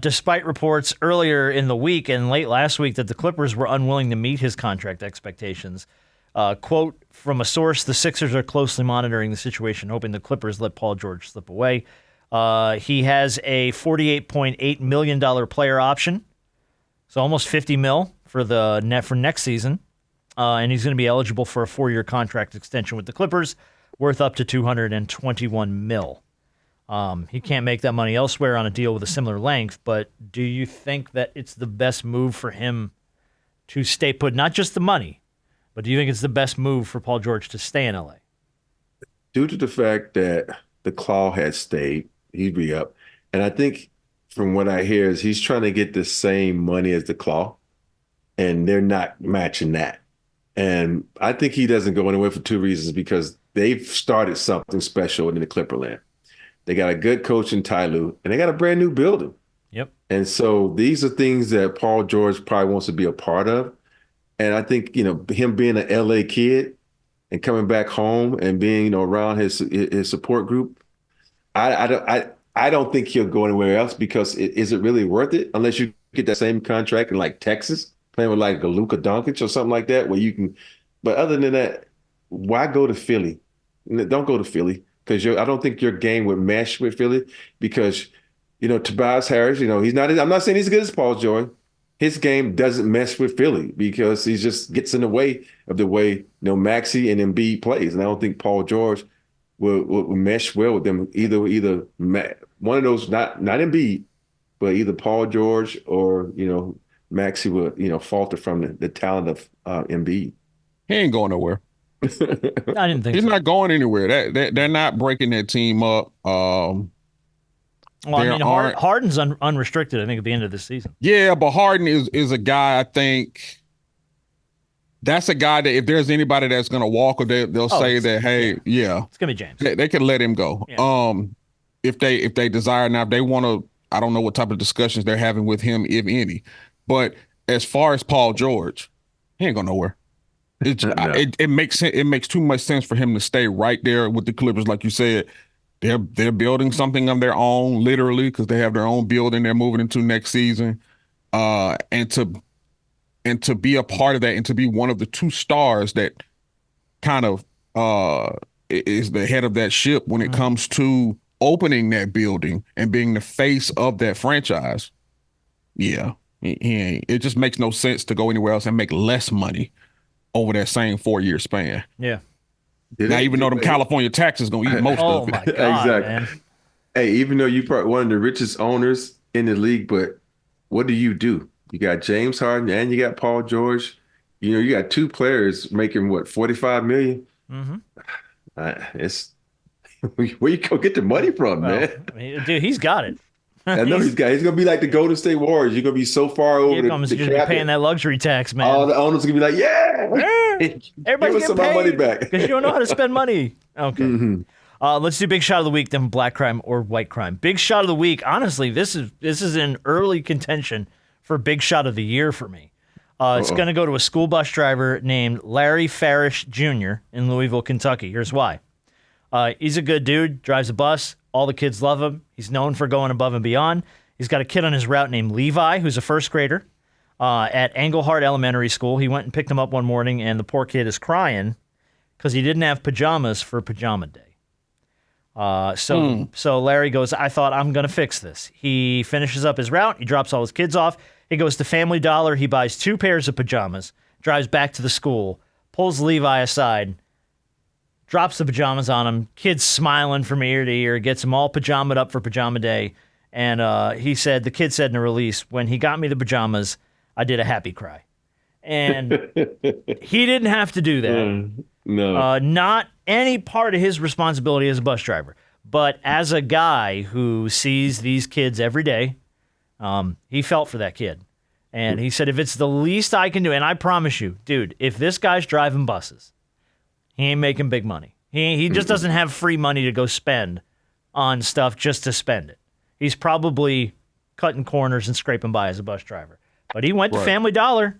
despite reports earlier in the week and late last week that the Clippers were unwilling to meet his contract expectations. Quote from a source, the Sixers are closely monitoring the situation, hoping the Clippers let Paul George slip away. He has a $48.8 million player option, so almost $50 million for next season, and he's going to be eligible for a 4-year contract extension with the Clippers, worth up to $221 million. He can't make that money elsewhere on a deal with a similar length, but do you think that it's the best move for him to stay put? Not just the money, but do you think it's the best move for Paul George to stay in LA? Due to the fact that the Claw had stayed, he'd be up. And I think from what I hear is he's trying to get the same money as the Claw, and they're not matching that. And I think he doesn't go anywhere for two reasons, because they've started something special in the Clipperland. They got a good coach in Ty Lue, and they got a brand new building. Yep. And so these are things that Paul George probably wants to be a part of. And I think, him being an LA kid and coming back home and being, around his support group, I don't think he'll go anywhere else because is it really worth it unless you get that same contract in like Texas, playing with like a Luka Doncic or something like that, where you can. But other than that, why go to Philly? Don't go to Philly because I don't think your game would mesh with Philly because, Tobias Harris, he's not. I'm not saying he's as good as Paul George. His game doesn't mesh with Philly because he just gets in the way of the way Maxey and Embiid plays, and I don't think Paul George will mesh well with them. Either one of those, not Embiid, but either Paul George or Maxey will falter from the talent of Embiid. He ain't going nowhere. I didn't think he's so. not going anywhere. They're not breaking that team up. Harden's unrestricted, I think, at the end of this season. Yeah, but Harden is a guy, I think, that's a guy that if there's anybody that's going to walk, or they'll say that, hey, yeah. It's going to be James. They can let him go. Yeah. If they desire. Now, if they want to, I don't know what type of discussions they're having with him, if any. But as far as Paul George, he ain't going nowhere. It makes too much sense for him to stay right there with the Clippers, like you said. They're building something of their own, literally, because they have their own building they're moving into next season. And to be a part of that and to be one of the two stars that kind of is the head of that ship when it comes to opening that building and being the face of that franchise. Yeah, he ain't. It just makes no sense to go anywhere else and make less money over that same 4-year span. Yeah. Even though them California taxes going to eat most of it. My God, exactly. Man. Hey, even though you're probably one of the richest owners in the league, but what do? You got James Harden and you got Paul George. You got two players making what, $45 million? Mm-hmm. It's where you go get the money from, man. I mean, dude, he's got it. I know he's going to be like the Golden State Warriors. You're going to be so far over the You're going to be paying that luxury tax, man. All the owners are going to be like, yeah. Everybody's getting paid. Money back. Because you don't know how to spend money. Okay. Mm-hmm. Let's do Big Shot of the Week, then Black Crime or White Crime. Big Shot of the Week, honestly, this is in early contention for Big Shot of the Year for me. It's going to go to a school bus driver named Larry Farish Jr. in Louisville, Kentucky. Here's why. He's a good dude, drives a bus. All the kids love him. He's known for going above and beyond. He's got a kid on his route named Levi, who's a first grader at Englehart Elementary School. He went and picked him up one morning, and the poor kid is crying because he didn't have pajamas for Pajama Day. So Larry goes, I thought, I'm going to fix this. He finishes up his route. He drops all his kids off. He goes to Family Dollar. He buys 2 pairs of pajamas, drives back to the school, pulls Levi aside, drops the pajamas on him. Kid's smiling from ear to ear, gets him all pajamaed up for Pajama Day. And the kid said in a release, when he got me the pajamas, I did a happy cry. And he didn't have to do that. No. Not any part of his responsibility as a bus driver. But as a guy who sees these kids every day, he felt for that kid. And he said, if it's the least I can do, and I promise you, dude, if this guy's driving buses, he ain't making big money. He just doesn't have free money to go spend on stuff just to spend it. He's probably cutting corners and scraping by as a bus driver. But he went to Family Dollar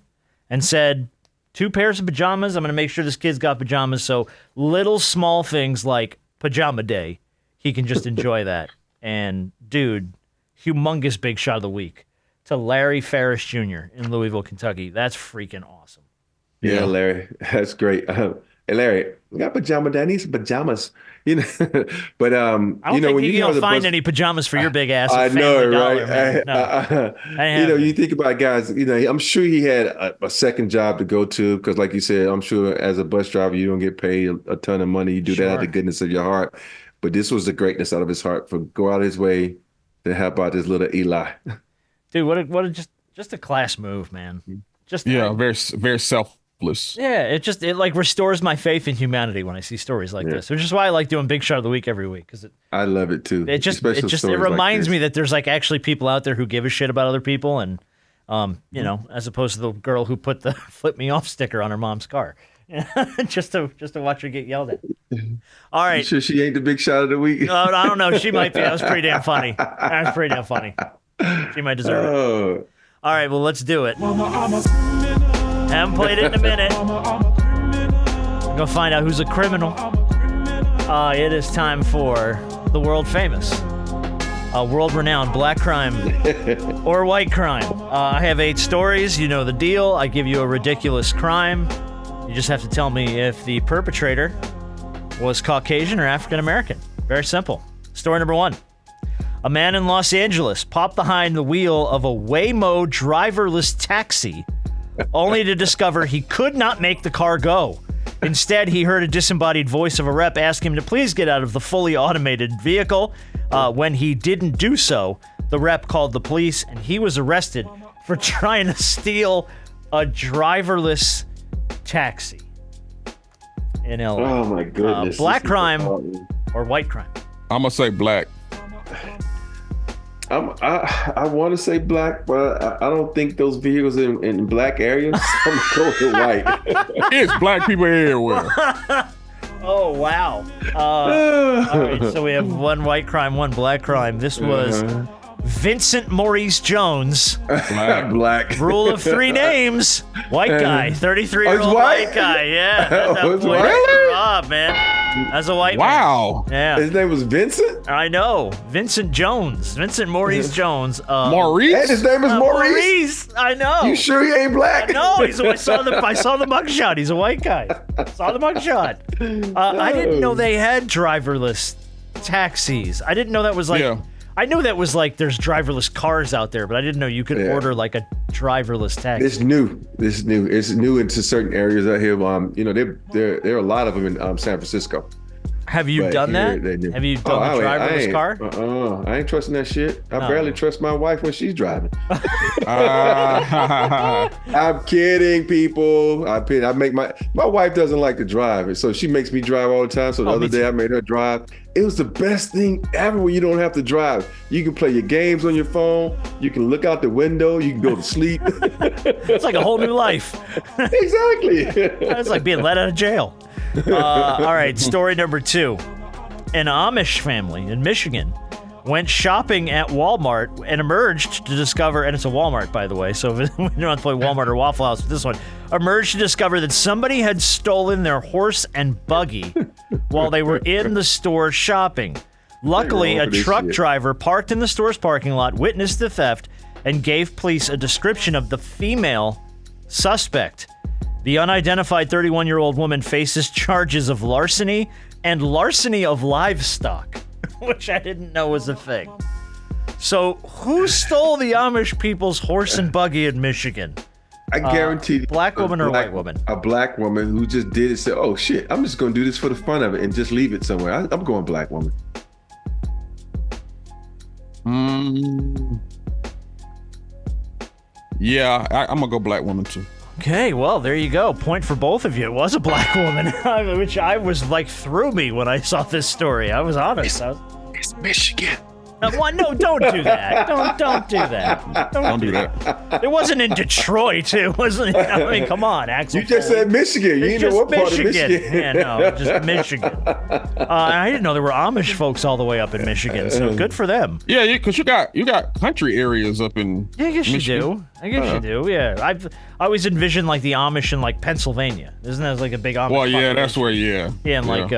and said, 2 pairs of pajamas. I'm going to make sure this kid's got pajamas. So little small things like Pajama Day, he can just enjoy that. And, dude, humongous Big Shot of the Week to Larry Farish Jr. in Louisville, Kentucky. That's freaking awesome. Yeah, Larry. That's great. Hey, Larry, we got Pajama Day. I need some pajamas. But I don't think when you don't find any pajamas for your big ass. I know, right? No. You think about guys. I'm sure he had a second job to go to because, like you said, I'm sure as a bus driver you don't get paid a ton of money. You do that out of the goodness of your heart. But this was the greatness out of his heart for go out his way to help out this little Eli. Dude, what a just a class move, man. Very very selfless. Yeah, it like restores my faith in humanity when I see stories like this, which is why I like doing Big Shot of the Week every week because I love it too. It reminds me that there's like actually people out there who give a shit about other people, and as opposed to the girl who put the "flip me off" sticker on her mom's car. just to watch her get yelled at. All right. You sure she ain't the big shot of the week? I don't know. She might be. That was pretty damn funny. She might deserve it. All right. Well, let's do it. Haven't played it in a minute. We're going to find out who's a criminal. It is time for the world famous, world-renowned black crime or white crime. I have 8 stories. You know the deal. I give you a ridiculous crime. You just have to tell me if the perpetrator was Caucasian or African American. Very simple. Story number 1. A man in Los Angeles popped behind the wheel of a Waymo driverless taxi, only to discover he could not make the car go. Instead, he heard a disembodied voice of a rep ask him to please get out of the fully automated vehicle. When he didn't do so, the rep called the police, and he was arrested for trying to steal a driverless taxi in LA. Oh, my goodness. Black crime or white crime? I'm going to say black. I want to say black, but I don't think those vehicles in black areas. I'm going to white. It's black people everywhere. Oh, wow. All right, so we have 1 white crime, 1 black crime. This was Vincent Maurice Jones. Black. Rule of 3 names. White guy. 33-year-old white guy. Yeah. That's Really? Rob, man. As a white Wow. man. Yeah. His name was Vincent? I know. Vincent Jones. Vincent Maurice Jones. Maurice? And his name is Maurice? I know. You sure he ain't black? No, I saw the mugshot. He's a white guy. Saw the mugshot. I didn't know they had driverless taxis. I didn't know that was like... Yeah. I knew that was like there's driverless cars out there, but I didn't know you could order like a driverless taxi. It's new. It's new into certain areas out here. There are a lot of them in San Francisco. Have you done that? Have you done a driverless car? I ain't trusting that shit. I barely trust my wife when she's driving. I'm kidding, people. I make my wife doesn't like to drive, so she makes me drive all the time. So the other day I made her drive. It was the best thing ever when you don't have to drive. You can play your games on your phone. You can look out the window. You can go to sleep. It's like a whole new life. Exactly. It's like being let out of jail. All right, story number 2. An Amish family in Michigan went shopping at Walmart and emerged to discover, and it's a Walmart, by the way, so we don't have to play Walmart or Waffle House with this one, emerged to discover that somebody had stolen their horse and buggy while they were in the store shopping. Luckily, a truck driver parked in the store's parking lot witnessed the theft and gave police a description of the female suspect. The unidentified 31-year-old woman faces charges of larceny and larceny of livestock, which I didn't know was a thing. So, who stole the Amish people's horse and buggy in Michigan? I guarantee you. Black woman or white woman? A black woman who just did it, said, oh shit, I'm just going to do this for the fun of it and just leave it somewhere. I'm going black woman. Yeah, I'm going to go black woman too. Okay, well, there you go. Point for both of you. It was a black woman, which I was like threw me when I saw this story. I was honest. It's Michigan. No, don't do that. Don't do that. Don't do that. It wasn't in Detroit. It wasn't. I mean, come on, Axel. You just said Michigan. You didn't know what part of Michigan. Yeah, no, just Michigan. I didn't know there were Amish folks all the way up in Michigan. So good for them. Yeah, because you got country areas up in. Yeah, I guess Michigan. You do. I guess you do. Yeah, I always envisioned like the Amish in like Pennsylvania. Isn't that like a big Amish? Well, yeah, population? that's where. Yeah. Yeah, and like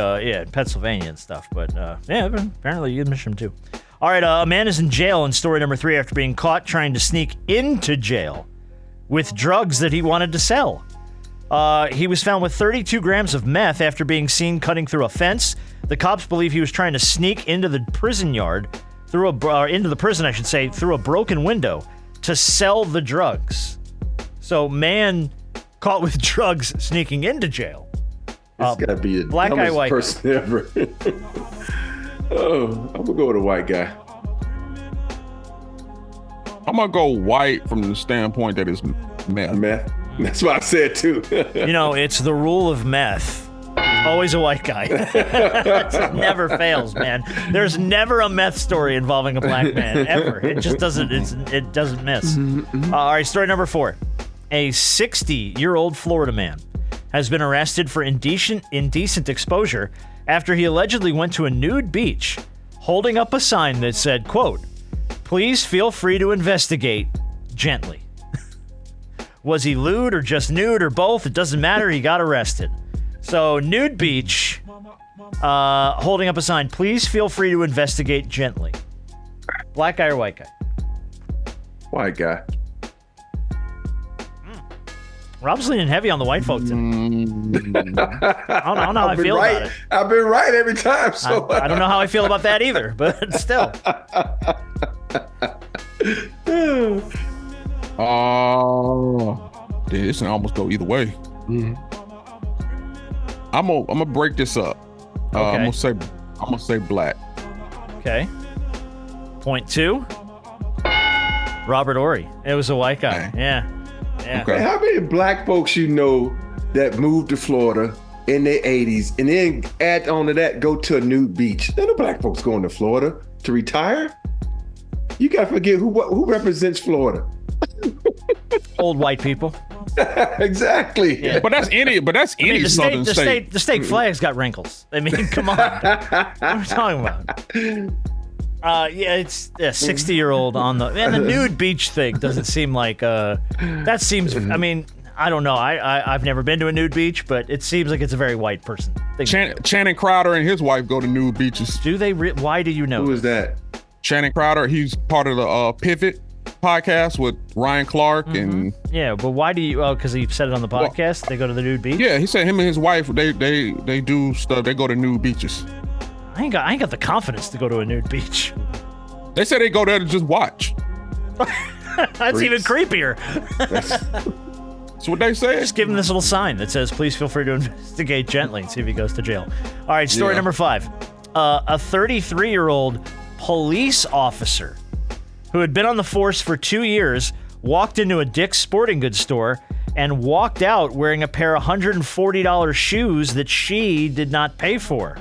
Pennsylvania and stuff. But yeah, apparently you miss them too. All right, a man is in jail in story number 3 after being caught trying to sneak into jail with drugs that he wanted to sell. He was found with 32 grams of meth after being seen cutting through a fence. The cops believe he was trying to sneak into the prison yard, through a broken window to sell the drugs. So, man caught with drugs sneaking into jail. It's got to be the black guy, white person ever. Oh, I'm going to go with a white guy. I'm going to go white from the standpoint that it's meth. Meth? That's what I said, too. You know, it's the rule of meth. Always a white guy. It never fails, man. There's never a meth story involving a black man, ever. It just doesn't, it doesn't miss. All right, story number 4. A 60-year-old Florida man has been arrested for indecent exposure after he allegedly went to a nude beach holding up a sign that said, quote, "Please feel free to investigate gently." Was he lewd or just nude or both? It doesn't matter. He got arrested. So, nude beach, holding up a sign, "Please feel free to investigate gently." Black guy or white guy? White guy. Rob's leaning heavy on the white folk today. I don't know how I feel about it. I've been right every time. So I don't know how I feel about that either, but still. Oh, this can almost go either way. I'm gonna break this up. Okay. I'm gonna say black. Okay. Point 2. Robert Horry. It was a white guy. Okay. Yeah. Okay. How many black folks you know that moved to Florida in their 80s and then add on to that, go to a nude beach? There are no black folks going to Florida to retire. You got to forget who represents Florida. Old white people. Exactly. Yeah. But that's any southern state. The state flag's got wrinkles. I mean, come on. What are we talking about? It's a 60-year-old on the nude beach thing doesn't seem like that seems. I mean, I don't know. I've never been to a nude beach, but it seems like it's a very white person thing. Channing Crowder and his wife go to nude beaches. Do they? Why do you know? Who is that? Channing Crowder. He's part of the Pivot podcast with Ryan Clark and. Yeah, but why do you? Oh, because he said it on the podcast. They go to the nude beach. Yeah, he said him and his wife they do stuff. They go to nude beaches. I ain't got the confidence to go to a nude beach. They say they go there to just watch. That's even creepier. That's what they say. Just give him this little sign that says, "Please feel free to investigate gently," and see if he goes to jail. All right, story number 5. A 33-year-old police officer who had been on the force for 2 years walked into a Dick's Sporting Goods store and walked out wearing a pair of $140 shoes that she did not pay for.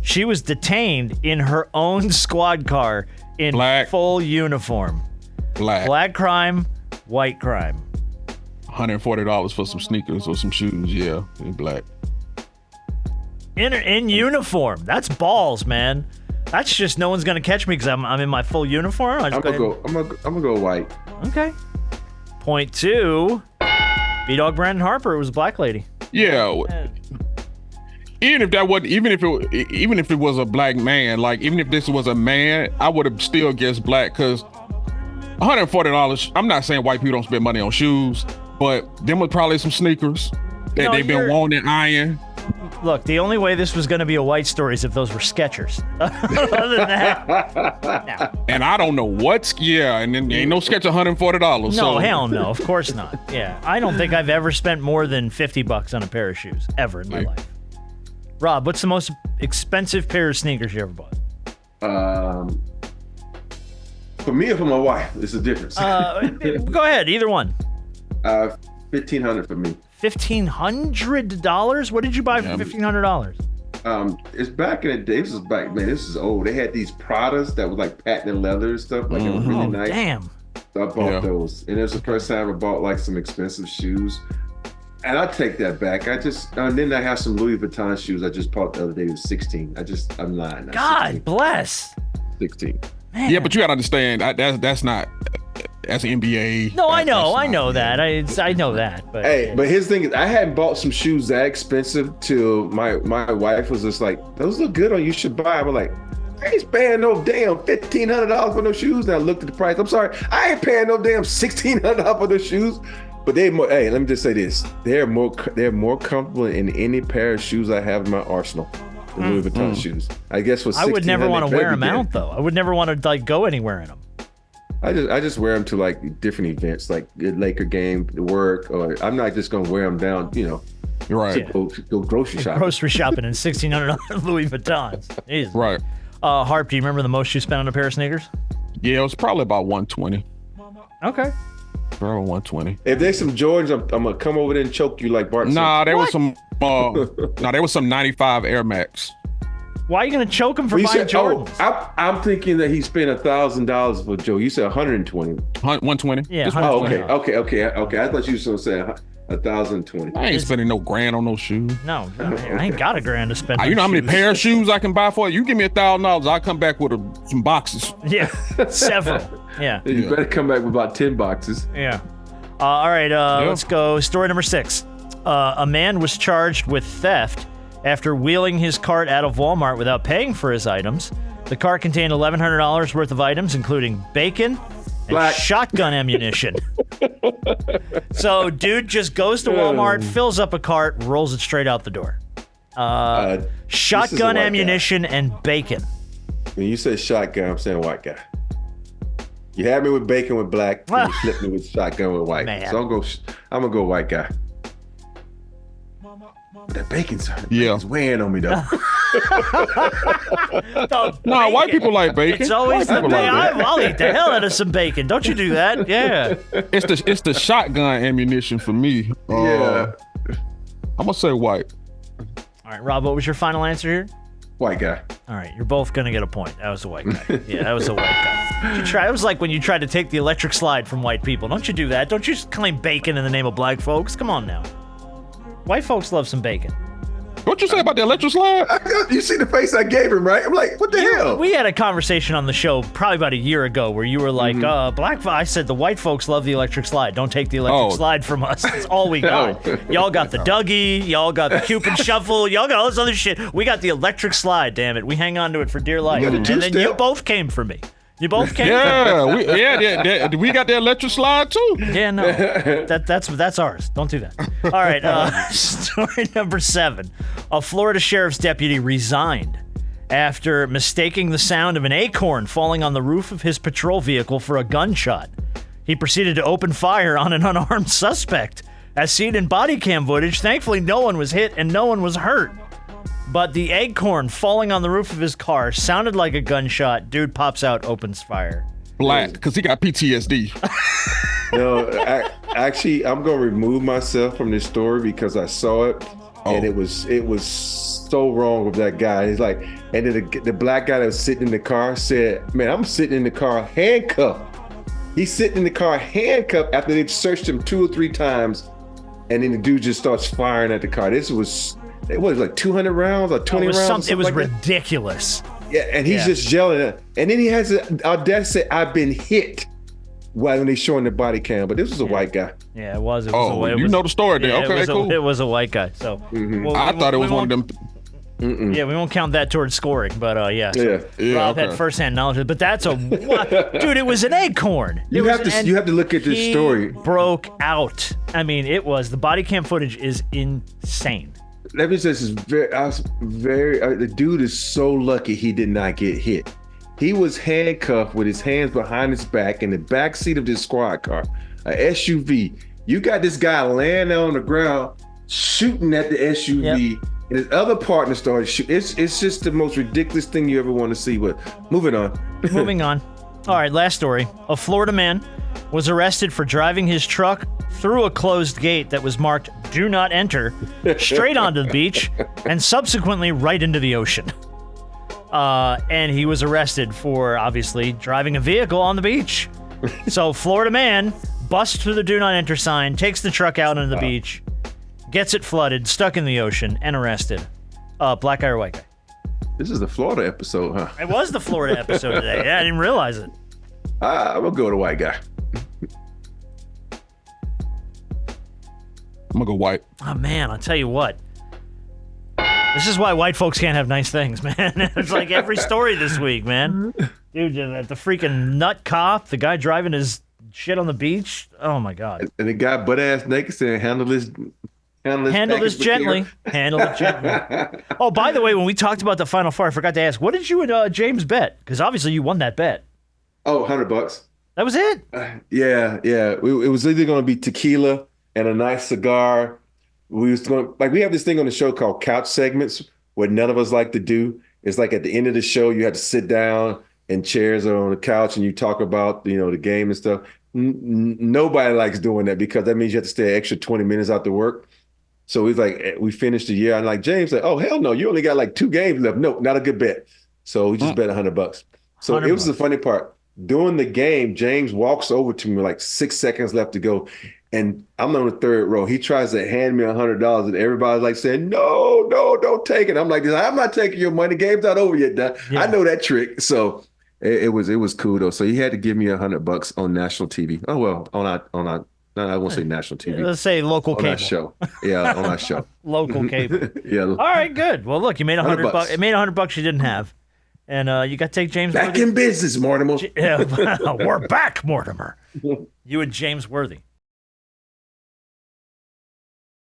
She was detained in her own squad car in full uniform. Black crime, white crime. $140 for some sneakers or some shoes, yeah, in black. In uniform. That's balls, man. That's just no one's gonna catch me because I'm in my full uniform. I'm gonna go white. Okay. Point 2. B-Dog Brandon Harper. It was a black lady. Yeah. Even if it was a black man, like even if this was a man, I would have still guessed black because $140. I'm not saying white people don't spend money on shoes, but them was probably some sneakers that they've been wanting iron. Look, the only way this was going to be a white story is if those were Skechers. Other than that, no. And I don't know what's and then ain't no Sketch $140. No, so. Hell no, of course not. Yeah, I don't think I've ever spent more than $50 on a pair of shoes ever in my life. Rob, what's the most expensive pair of sneakers you ever bought? For me or for my wife, it's a difference. Go ahead, either one. $1,500 for me. $1,500? What did you buy for $1,500? It's back in the day. This is old. They had these Pradas that was like patent leather and stuff. Like it was really nice. Damn. So I bought those, and it was the first time I bought like some expensive shoes. And I take that back. And then I have some Louis Vuitton shoes I just bought the other day. It was 16. I'm lying. God 16. bless. 16. Man. Yeah, but you gotta understand that's an NBA. No, I know that. I know that. But but his thing is, I hadn't bought some shoes that expensive till my wife was just like, "Those look good on you. You should buy." I'm like, I ain't paying no damn $1,500 for no shoes. And I looked at the price. I'm sorry, I ain't paying no damn $1,600 for those shoes. But let me just say this: they're more comfortable in any pair of shoes I have in my arsenal. The Louis Vuitton shoes. I guess I would never want to wear them out though. I would never want to like go anywhere in them. I just wear them to like different events, like the Laker game, work, or I'm not just gonna wear them down. You're right. Go grocery shopping. Grocery shopping in $1,600 Louis Vuittons. Jesus. Right. Harp, do you remember the most you spent on a pair of sneakers? Yeah, it was probably about $120. Okay. Probably $120. If there's some Jordans, I'm gonna come over there and choke you like Bart. Nah, there was some. There was some 95 Air Max. Why are you gonna choke him for buying Jordans? I'm thinking that he spent $1,000 for Joe. You said 120. 120. Yeah. Okay. I thought you were saying 1,020. I ain't spending no grand on no shoes. No, I ain't got $1,000 to spend. You know how many shoes. pair of shoes I can buy for you? You give me $1,000, I'll come back with some boxes. Yeah, several. Yeah. You better come back with about 10 boxes. Yeah. All right, let's go. Story number 6. A man was charged with theft after wheeling his cart out of Walmart without paying for his items. The cart contained $1,100 worth of items, including bacon and shotgun ammunition. So, dude just goes to Walmart, fills up a cart, rolls it straight out the door. Shotgun ammunition and bacon. When you say shotgun, I'm saying white guy. You had me with bacon with black, and you flipped me with shotgun with white. Man. So I'm gonna go white guy. But that bacon's weighing on me though. No, white people like bacon. It's always the bacon. I'll eat the hell out of some bacon. Don't you do that? Yeah. It's the shotgun ammunition for me. Yeah. I'm gonna say white. All right, Rob, what was your final answer here? White guy. All right, you're both gonna get a point. That was a white guy. Yeah, that was a white guy. It was like when you tried to take the electric slide from white people. Don't you do that? Don't you just claim bacon in the name of black folks? Come on now. White folks love some bacon. What you say about the electric slide? You see the face I gave him, right? I'm like, what the hell? We had a conversation on the show probably about a year ago where you were like, I said the white folks love the electric slide. Don't take the electric slide from us. That's all we got. Y'all got the Dougie. Y'all got the Cupid Shuffle. Y'all got all this other shit. We got the electric slide, damn it. We hang on to it for dear life. And then you both came for me. You both came for me. We got the electric slide too. Yeah, no. That's ours. Don't do that. All right, story number 7. A Florida sheriff's deputy resigned after mistaking the sound of an acorn falling on the roof of his patrol vehicle for a gunshot. He proceeded to open fire on an unarmed suspect. As seen in body cam footage, thankfully no one was hit and no one was hurt. But the acorn falling on the roof of his car sounded like a gunshot. Dude pops out, opens fire. Black, because he got PTSD. No, actually, I'm going to remove myself from this story because I saw it, and it was so wrong with that guy. He's like, and then the black guy that was sitting in the car said, man, I'm sitting in the car handcuffed. He's sitting in the car handcuffed after they've searched him 2 or 3 times, and then the dude just starts firing at the car. It was like 200 rounds or 20 rounds? It was like ridiculous. Yeah, and he's just yelling at, and then he has the audacity to say, I've been hit when they showing the body cam, but this was a white guy. Yeah, it was. You know the story there. Okay, cool. It was a white guy. So I thought it was one of them. Yeah, we won't count that towards scoring, but yeah. Rob had firsthand knowledge of it, but that's dude. It was an acorn. You have to look at this story. Broke out. I mean, the body cam footage is insane. Let me say this is the dude is so lucky he did not get hit. He was handcuffed with his hands behind his back in the back seat of this squad car, a SUV. You got this guy laying there on the ground shooting at the SUV, and his other partner started shooting. It's just the most ridiculous thing you ever want to see. But moving on. Moving on. All right, last story. A Florida man was arrested for driving his truck through a closed gate that was marked "Do Not Enter" straight onto the beach and subsequently right into the ocean. And he was arrested for, obviously, driving a vehicle on the beach. So Florida man busts through the "Do Not Enter" sign, takes the truck out onto the beach, gets it flooded, stuck in the ocean, and arrested. Black guy or white guy? This is the Florida episode, huh? It was the Florida episode today. Yeah, I didn't realize it. I'm going to go to white guy. I'm going to go white. Oh, man, I'll tell you what. This is why white folks can't have nice things, man. It's like every story this week, man. Dude, the freaking nut cop, the guy driving his shit on the beach. Oh, my God. And the guy butt-ass naked saying, handle this gently. Handle it gently. Oh, by the way, when we talked about the Final Four, I forgot to ask, what did you and James bet? Because obviously you won that bet. Oh, $100. That was it? Yeah. It was either going to be tequila and a nice cigar. We have this thing on the show called couch segments, what none of us like to do. It's like at the end of the show, you have to sit down and chairs are on the couch and you talk about, the game and stuff. Nobody likes doing that because that means you have to stay an extra 20 minutes after work. So he's like, we finished the year. And like James said, oh, hell no, you only got like 2 games left. No, not a good bet. So we just bet $100. So it was the funny part. During the game, James walks over to me like 6 seconds left to go. And I'm on the third row. He tries to hand me $100, and everybody's like saying, "No, don't take it." I'm like, "I'm not taking your money. Game's not over yet." Yeah. I know that trick. So it was cool though. So he had to give me $100 on national TV. Oh well, on our no, I won't say national TV. Let's say local cable. On our show. Yeah, on our show. Local cable. Yeah. All right, good. Well, look, you made $100. It made $100 you didn't have. And you got to take James back Worthy. In business, Mortimer. Yeah, we're back, Mortimer. You and James Worthy.